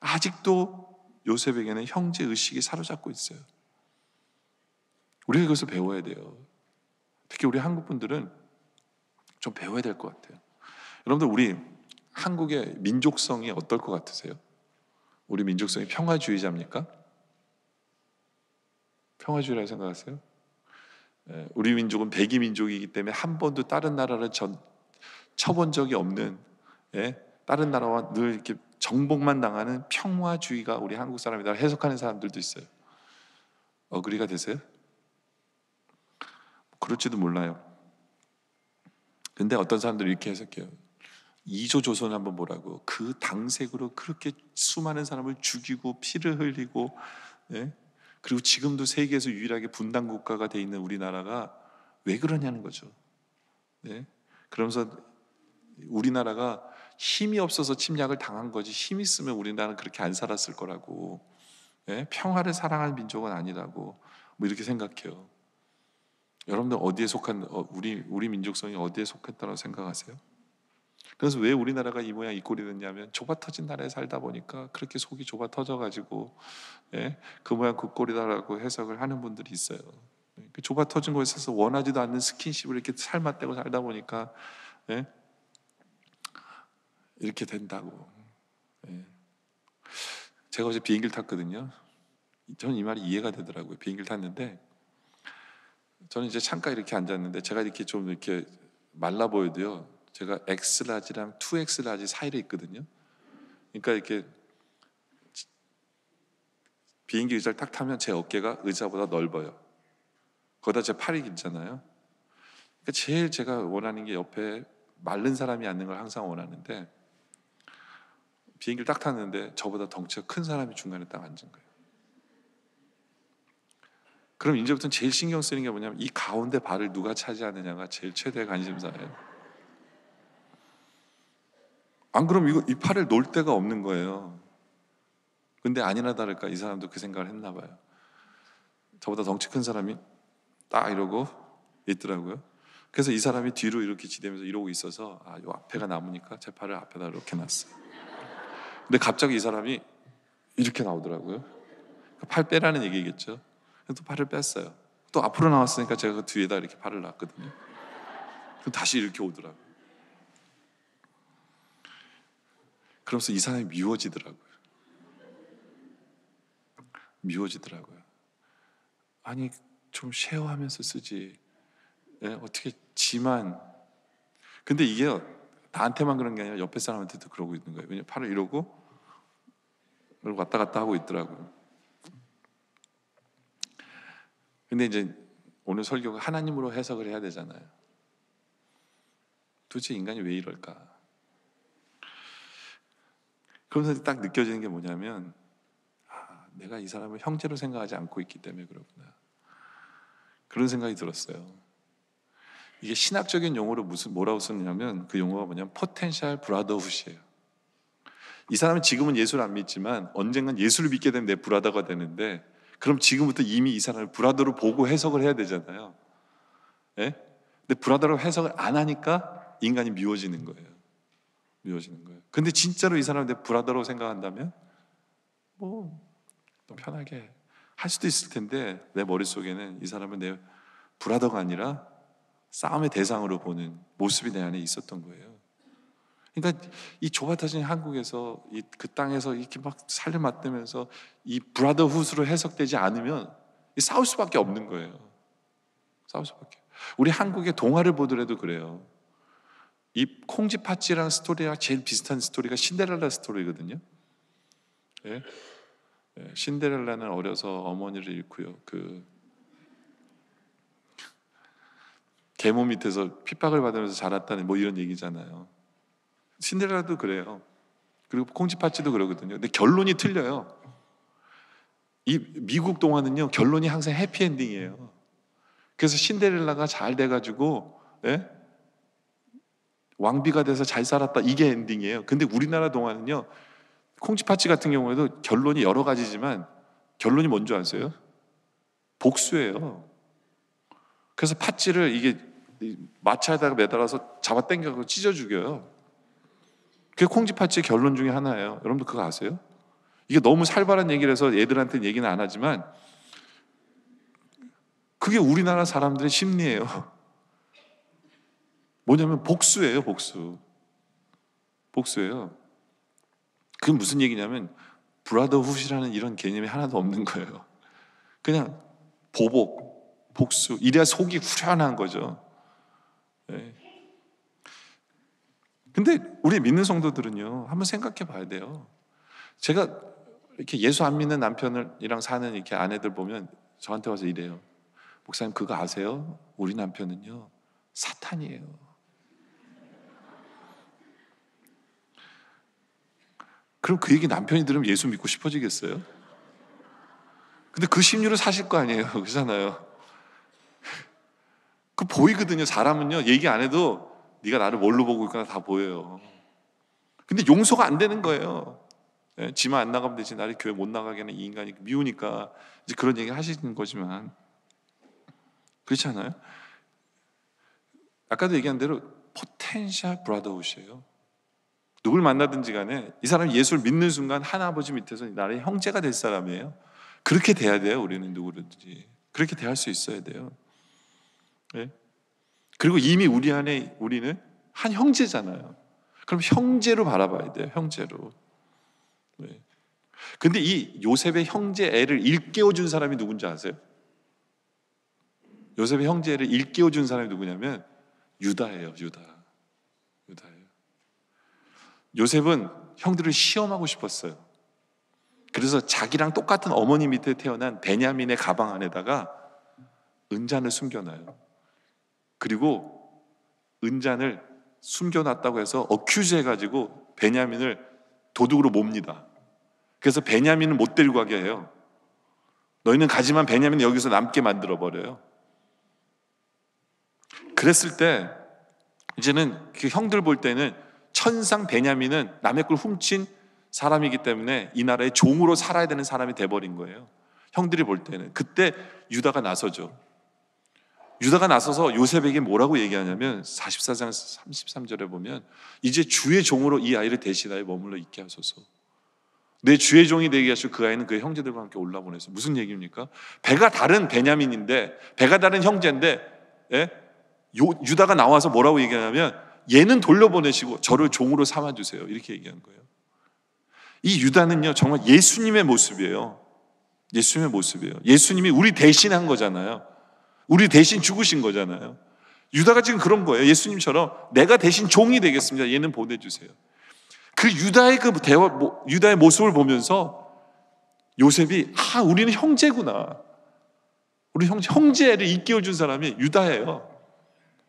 Speaker 1: 아직도 요셉에게는 형제의식이 사로잡고 있어요. 우리가 이것을 배워야 돼요. 특히 우리 한국 분들은 좀 배워야 될 것 같아요. 여러분들, 우리 한국의 민족성이 어떨 것 같으세요? 우리 민족성이 평화주의자입니까? 평화주의라고 생각하세요? 우리 민족은 백이 민족이기 때문에 한 번도 다른 나라를 쳐본 적이 없는, 다른 나라와 늘 이렇게 정복만 당하는 평화주의가 우리 한국 사람이다 해석하는 사람들도 있어요. 어그리가 되세요? 그럴지도 몰라요. 근데 어떤 사람들이 이렇게 해석해요. 이조 조선 한번 보라고. 그 당색으로 그렇게 수많은 사람을 죽이고 피를 흘리고, 그리고 지금도 세계에서 유일하게 분단 국가가 돼 있는 우리나라가 왜 그러냐는 거죠. 그러면서 우리나라가 힘이 없어서 침략을 당한 거지, 힘 있으면 우리나라는 그렇게 안 살았을 거라고. 예? 평화를 사랑하는 민족은 아니라고 뭐 이렇게 생각해요. 여러분들 어디에 속한 우리 민족성이 어디에 속했다고 생각하세요? 그래서 왜 우리나라가 이 모양 이 꼴이 됐냐면 좁아 터진 나라에 살다 보니까 그렇게 속이 좁아 터져가지고 예? 그 모양 그 꼴이다라고 해석을 하는 분들이 있어요. 그 좁아 터진 곳에서 원하지도 않는 스킨십을 이렇게 삶아떼고 살다 보니까 예? 이렇게 된다고. 예. 제가 어제 비행기를 탔거든요. 저는 이 말이 이해가 되더라고요. 비행기를 탔는데 저는 이제 창가에 이렇게 앉았는데 제가 이렇게 좀 이렇게 말라 보여도요. 제가 X라지랑 2X라지 사이에 있거든요. 그러니까 이렇게 비행기 의자를 딱 타면 제 어깨가 의자보다 넓어요. 거기다 제 팔이 길잖아요. 그러니까 제일 제가 원하는 게 옆에 마른 사람이 앉는 걸 항상 원하는데 비행기를 딱 탔는데 저보다 덩치가 큰 사람이 중간에 딱 앉은 거예요. 그럼 이제부터는 제일 신경 쓰는 게 뭐냐면 이 가운데 발을 누가 차지하느냐가 제일 최대 관심사예요. 안 그러면 이 팔을 놓을 데가 없는 거예요. 근데 아니나 다를까 이 사람도 그 생각을 했나 봐요. 저보다 덩치 큰 사람이 딱 이러고 있더라고요. 그래서 이 사람이 뒤로 이렇게 지대면서 이러고 있어서 요 앞에가 남으니까 제 팔을 앞에다 이렇게 놨어요. 근데 갑자기 이 사람이 이렇게 나오더라고요. 팔 빼라는 얘기겠죠. 또 팔을 뺐어요. 또 앞으로 나왔으니까 제가 그 뒤에다 이렇게 팔을 놨거든요. 그럼 다시 이렇게 오더라고요. 그러면서 이 사람이 미워지더라고요. 아니 좀 쉐어하면서 쓰지. 예? 어떻게 지만. 근데 이게 나한테만 그런 게 아니라 옆에 사람한테도 그러고 있는 거예요. 왜냐면 팔을 이러고 왔다 갔다 하고 있더라고요. 근데 이제 오늘 설교가 하나님으로 해석을 해야 되잖아요. 도대체 인간이 왜 이럴까? 그러면서 딱 느껴지는 게 뭐냐면 내가 이 사람을 형제로 생각하지 않고 있기 때문에 그렇구나. 그런 생각이 들었어요. 이게 신학적인 용어로 뭐라고 쓰냐면 그 용어가 뭐냐면 포텐셜 브라더훗이에요. 이 사람은 지금은 예수를 안 믿지만 언젠간 예수를 믿게 되면 내 브라더가 되는데 그럼 지금부터 이미 이 사람을 브라더로 보고 해석을 해야 되잖아요. 예? 근데 브라더로 해석을 안 하니까 인간이 미워지는 거예요. 근데 진짜로 이 사람을 내 브라더로 생각한다면 뭐 편하게 할 수도 있을 텐데 내 머릿속에는 이 사람은 내 브라더가 아니라 싸움의 대상으로 보는 모습이 내 안에 있었던 거예요. 그러니까 이 좁아터진 한국에서 그 땅에서 이렇게 막 살려 맞대면서 이 브라더훗으로 해석되지 않으면 싸울 수밖에 없는 거예요. 싸울 수밖에. 우리 한국의 동화를 보더라도 그래요. 이 콩쥐팥쥐라는 스토리랑 제일 비슷한 스토리가 신데렐라 스토리거든요. 예? 신데렐라는 어려서 어머니를 잃고요. 그 계모 밑에서 핍박을 받으면서 자랐다는 뭐 이런 얘기잖아요. 신데렐라도 그래요. 그리고 콩쥐팥쥐도 그러거든요. 근데 결론이 틀려요. 이 미국 동화는요 결론이 항상 해피엔딩이에요. 그래서 신데렐라가 잘 돼가지고 예? 왕비가 돼서 잘 살았다 이게 엔딩이에요. 근데 우리나라 동화는요 콩쥐팥쥐 같은 경우에도 결론이 여러 가지지만 결론이 뭔지 아세요? 복수예요. 그래서 팥쥐를 이게 마차에다가 매달아서 잡아 당겨서 찢어 죽여요. 그게 콩쥐팥쥐의 결론 중에 하나예요. 여러분도 그거 아세요? 이게 너무 살벌한 얘기라서 애들한테는 얘기는 안 하지만 그게 우리나라 사람들의 심리예요. 뭐냐면 복수예요. 복수예요. 그게 무슨 얘기냐면 브라더훗이라는 이런 개념이 하나도 없는 거예요. 그냥 복수. 이래야 속이 후련한 거죠. 네. 근데 우리 믿는 성도들은요 한번 생각해 봐야 돼요. 제가 이렇게 예수 안 믿는 남편이랑 사는 이렇게 아내들 보면 저한테 와서 이래요. 목사님 그거 아세요? 우리 남편은요 사탄이에요. 그럼 그 얘기 남편이 들으면 예수 믿고 싶어지겠어요? 근데 그 심리로 사실 거 아니에요. 그렇잖아요. 그 보이거든요. 사람은요 얘기 안 해도 네가 나를 뭘로 보고 있구나 다 보여요. 근데 용서가 안 되는 거예요. 예, 지만 안 나가면 되지 나를 교회 못 나가게 하는 이 인간이 미우니까 이제 그런 얘기 하시는 거지만, 그렇지 않아요? 아까도 얘기한 대로 포텐셜 브라더우시예요. 누굴 만나든지 간에 이 사람이 예수를 믿는 순간 하나아버지 밑에서 나의 형제가 될 사람이에요. 그렇게 돼야 돼요. 우리는 누구든지 그렇게 대할 수 있어야 돼요. 예? 그리고 이미 우리 안에 우리는 한 형제잖아요. 그럼 형제로 바라봐야 돼요. 형제로. 네. 근데 이 요셉의 형제 애를 일깨워준 사람이 누군지 아세요? 요셉의 형제 애를 일깨워준 사람이 누구냐면 유다예요. 유다예요. 요셉은 형들을 시험하고 싶었어요. 그래서 자기랑 똑같은 어머니 밑에 태어난 베냐민의 가방 안에다가 은잔을 숨겨놔요. 그리고 은잔을 숨겨놨다고 해서 어큐즈 해가지고 베냐민을 도둑으로 몹니다. 그래서 베냐민을 못 데리고 가게 해요. 너희는 가지만 베냐민은 여기서 남게 만들어버려요. 그랬을 때 이제는 그 형들 볼 때는 천상 베냐민은 남의 걸 훔친 사람이기 때문에 이 나라의 종으로 살아야 되는 사람이 돼버린 거예요. 형들이 볼 때는. 그때 유다가 나서죠. 유다가 나서서 요셉에게 뭐라고 얘기하냐면 44장 33절에 보면 이제 주의 종으로 이 아이를 대신하여 머물러 있게 하소서. 내 주의 종이 되게 하시고 그 아이는 그의 형제들과 함께 올라보내서. 무슨 얘기입니까? 배가 다른 베냐민인데, 배가 다른 형제인데, 예? 유다가 나와서 뭐라고 얘기하냐면 얘는 돌려보내시고 저를 종으로 삼아주세요. 이렇게 얘기한 거예요. 이 유다는요 정말 예수님의 모습이에요. 예수님의 모습이에요. 예수님이 우리 대신 한 거잖아요. 우리 대신 죽으신 거잖아요. 유다가 지금 그런 거예요. 예수님처럼 내가 대신 종이 되겠습니다. 얘는 보내주세요. 그 유다의 유다의 모습을 보면서 요셉이 우리는 형제구나. 우리 형제를 일깨워준 사람이 유다예요.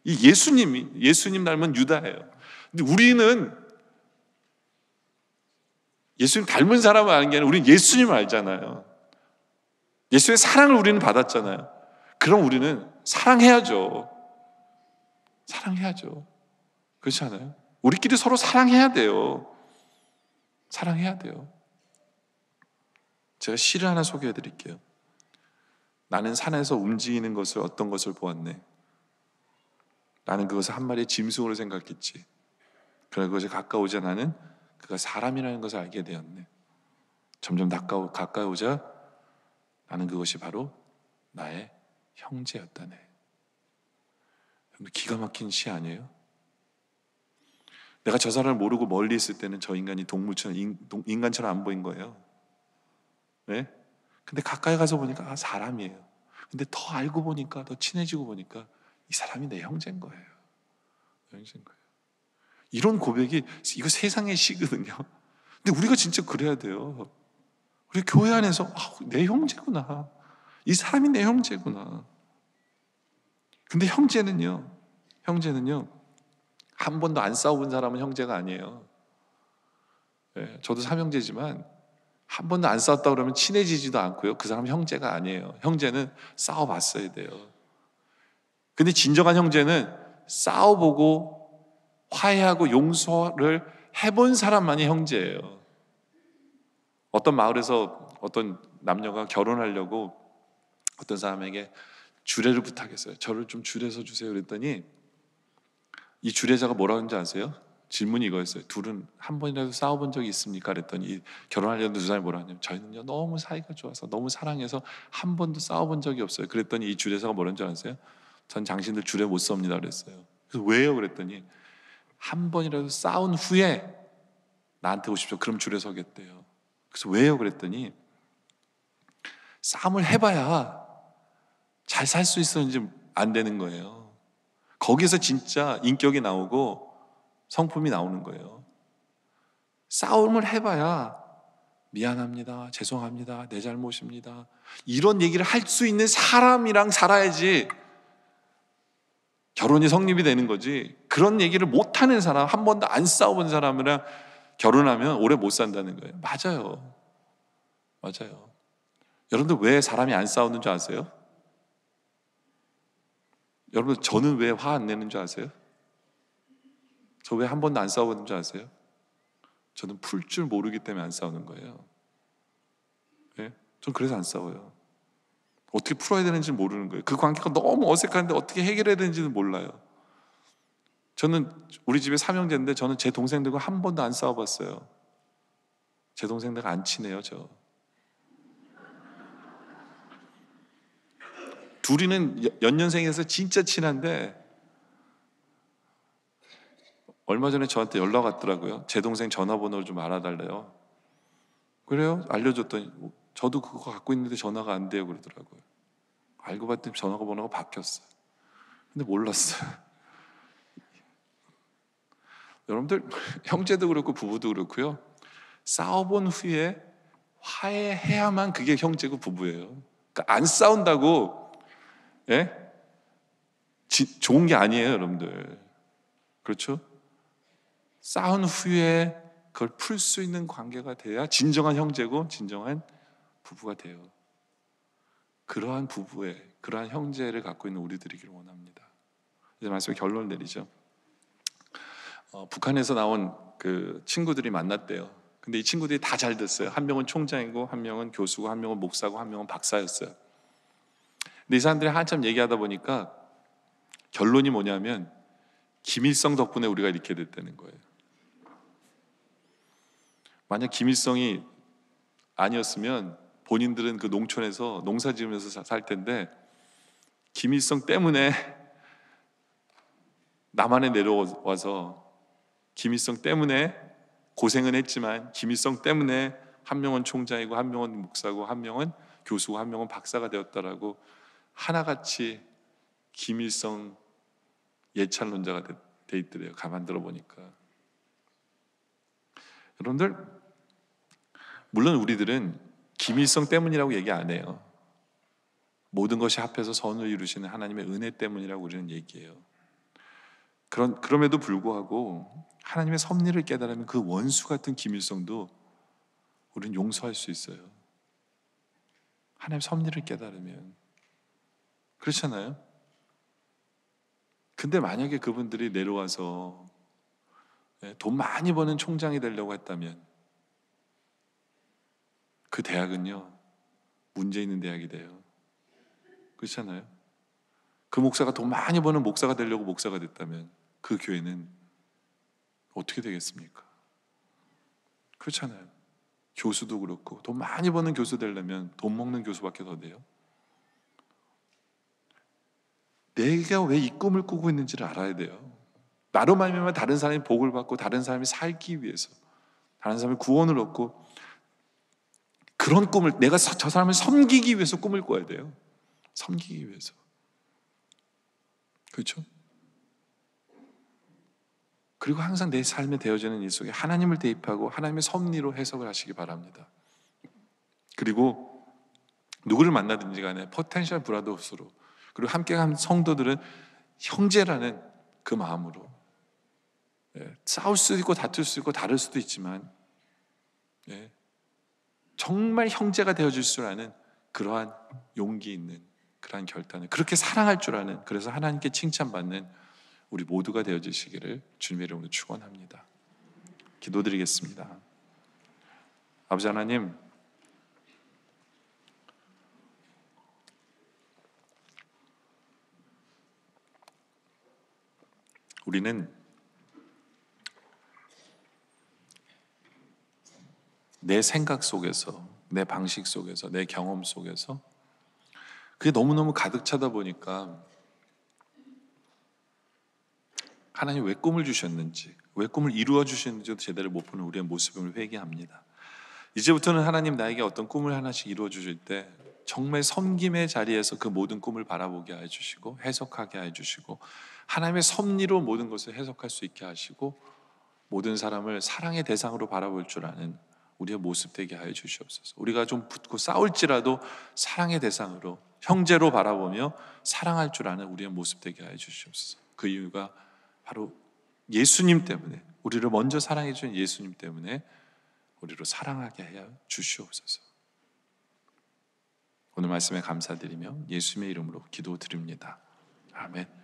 Speaker 1: 이 예수님 닮은 유다예요. 근데 우리는 예수님 닮은 사람을 아는 게 아니라 우리는 예수님을 알잖아요. 예수의 사랑을 우리는 받았잖아요. 그럼 우리는 사랑해야죠. 사랑해야죠. 그렇지 않아요? 우리끼리 서로 사랑해야 돼요. 사랑해야 돼요. 제가 시를 하나 소개해 드릴게요. 나는 산에서 움직이는 것을 어떤 것을 보았네. 나는 그것을 한 마리의 짐승으로 생각했지. 그러나 그것이 가까우자 나는 그가 사람이라는 것을 알게 되었네. 점점 가까이 오자 나는 그것이 바로 나의 형제였다네. 기가 막힌 시 아니에요? 내가 저 사람을 모르고 멀리 있을 때는 저 인간이 동물처럼 인간처럼 안 보인 거예요. 네? 근데 가까이 가서 보니까 사람이에요. 근데 더 알고 보니까, 더 친해지고 보니까 이 사람이 내 형제인 거예요. 형제인 거예요. 이런 고백이 이거 세상의 시거든요. 근데 우리가 진짜 그래야 돼요. 우리 교회 안에서 내 형제구나. 이 사람이 내 형제구나. 근데 형제는요. 한 번도 안 싸워본 사람은 형제가 아니에요. 네, 저도 삼형제지만 한 번도 안 싸웠다 그러면 친해지지도 않고요. 그 사람 형제가 아니에요. 형제는 싸워봤어야 돼요. 근데 진정한 형제는 싸워보고 화해하고 용서를 해본 사람만이 형제예요. 어떤 마을에서 어떤 남녀가 결혼하려고 어떤 사람에게 주례를 부탁했어요. 저를 좀 주례서 주세요. 그랬더니 이 주례자가 뭐라고 했는지 아세요? 질문이 이거였어요. 둘은 한 번이라도 싸워본 적이 있습니까? 그랬더니 결혼하려는 두 사람이 뭐라고 하냐면 저희는요 너무 사이가 좋아서 너무 사랑해서 한 번도 싸워본 적이 없어요. 그랬더니 이 주례사가 뭐라는 줄 아세요? 전 당신들 주례 못 섭니다 그랬어요. 그래서 왜요? 그랬더니 한 번이라도 싸운 후에 나한테 오십시오. 그럼 주례 서겠대요. 그래서 왜요? 그랬더니 싸움을 해봐야 잘 살 수 있었는지 안 되는 거예요. 거기서 진짜 인격이 나오고 성품이 나오는 거예요. 싸움을 해봐야 미안합니다, 죄송합니다, 내 잘못입니다 이런 얘기를 할 수 있는 사람이랑 살아야지 결혼이 성립이 되는 거지. 그런 얘기를 못하는 사람, 한 번도 안 싸워본 사람이랑 결혼하면 오래 못 산다는 거예요. 맞아요. 여러분들 왜 사람이 안 싸우는 줄 아세요? 여러분 저는 왜 화 안 내는 줄 아세요? 저 왜 한 번도 안 싸워본 줄 아세요? 저는 풀 줄 모르기 때문에 안 싸우는 거예요. 예? 전 그래서 안 싸워요. 어떻게 풀어야 되는지 모르는 거예요. 그 관계가 너무 어색한데 어떻게 해결해야 되는지는 몰라요. 저는 우리 집에 삼형제인데 저는 제 동생들과 한 번도 안 싸워봤어요. 제 동생들과 안 친해요, 저. 둘이는 연년생에서 진짜 친한데 얼마 전에 저한테 연락 왔더라고요. 제 동생 전화번호를 좀 알아달래요. 그래요? 알려줬더니 저도 그거 갖고 있는데 전화가 안 돼요 그러더라고요. 알고 봤더니 전화번호가 바뀌었어요. 근데 몰랐어요. 여러분들 형제도 그렇고 부부도 그렇고요. 싸워본 후에 화해해야만 그게 형제고 부부예요. 그러니까 안 싸운다고 예? 좋은 게 아니에요, 여러분들. 그렇죠? 싸운 후에 그걸 풀 수 있는 관계가 돼야 진정한 형제고 진정한 부부가 돼요. 그러한 부부의 그러한 형제를 갖고 있는 우리들이기를 원합니다. 이제 말씀에 결론을 내리죠. 북한에서 나온 그 친구들이 만났대요. 근데 이 친구들이 다 잘 됐어요. 한 명은 총장이고 한 명은 교수고 한 명은 목사고 한 명은 박사였어요. 근데 이 사람들이 한참 얘기하다 보니까 결론이 뭐냐면 김일성 덕분에 우리가 이렇게 됐다는 거예요. 만약 김일성이 아니었으면 본인들은 그 농촌에서 농사 지으면서 살 텐데 김일성 때문에 남한에 내려와서 김일성 때문에 고생은 했지만 김일성 때문에 한 명은 총장이고 한 명은 목사고 한 명은 교수고 한 명은 박사가 되었다라고 하나같이 김일성 예찬론자가 돼 있더래요. 가만 들어보니까. 여러분들 물론 우리들은 김일성 때문이라고 얘기 안 해요. 모든 것이 합해서 선을 이루시는 하나님의 은혜 때문이라고 우리는 얘기해요. 그럼에도 불구하고 하나님의 섭리를 깨달으면 그 원수 같은 김일성도 우리는 용서할 수 있어요. 하나님의 섭리를 깨달으면. 그렇잖아요? 근데 만약에 그분들이 내려와서 돈 많이 버는 총장이 되려고 했다면 그 대학은요 문제 있는 대학이 돼요. 그렇잖아요? 그 목사가 돈 많이 버는 목사가 되려고 목사가 됐다면 그 교회는 어떻게 되겠습니까? 그렇잖아요. 교수도 그렇고 돈 많이 버는 교수 되려면 돈 먹는 교수밖에 더 돼요. 내가 왜 이 꿈을 꾸고 있는지를 알아야 돼요. 나로 말미암아 다른 사람이 복을 받고 다른 사람이 살기 위해서 다른 사람이 구원을 얻고 그런 꿈을 내가 저 사람을 섬기기 위해서 꿈을 꿔야 돼요. 섬기기 위해서. 그렇죠? 그리고 항상 내 삶에 되어지는 일 속에 하나님을 대입하고 하나님의 섭리로 해석을 하시기 바랍니다. 그리고 누구를 만나든지 간에 포텐셜 브라더스로 그리고 함께 간 성도들은 형제라는 그 마음으로 싸울 수도 있고 다툴 수도 있고 다를 수도 있지만 정말 형제가 되어줄 줄 아는 그러한 용기 있는 그러한 결단을 그렇게 사랑할 줄 아는 그래서 하나님께 칭찬받는 우리 모두가 되어주시기를 주님의 이름으로 축원합니다. 기도드리겠습니다. 아버지 하나님, 우리는 내 생각 속에서, 내 방식 속에서, 내 경험 속에서 그게 너무너무 가득 차다 보니까 하나님 왜 꿈을 주셨는지, 왜 꿈을 이루어 주셨는지도 제대로 못 보는 우리의 모습을 회개합니다. 이제부터는 하나님 나에게 어떤 꿈을 하나씩 이루어 주실 때 정말 섬김의 자리에서 그 모든 꿈을 바라보게 해주시고 해석하게 해주시고 하나님의 섭리로 모든 것을 해석할 수 있게 하시고 모든 사람을 사랑의 대상으로 바라볼 줄 아는 우리의 모습 되게 하여 주시옵소서. 우리가 좀 붙고 싸울지라도 사랑의 대상으로 형제로 바라보며 사랑할 줄 아는 우리의 모습 되게 하여 주시옵소서. 그 이유가 바로 예수님 때문에 우리를 먼저 사랑해 주신 예수님 때문에 우리로 사랑하게 하여 주시옵소서. 오늘 말씀에 감사드리며 예수님의 이름으로 기도드립니다. 아멘.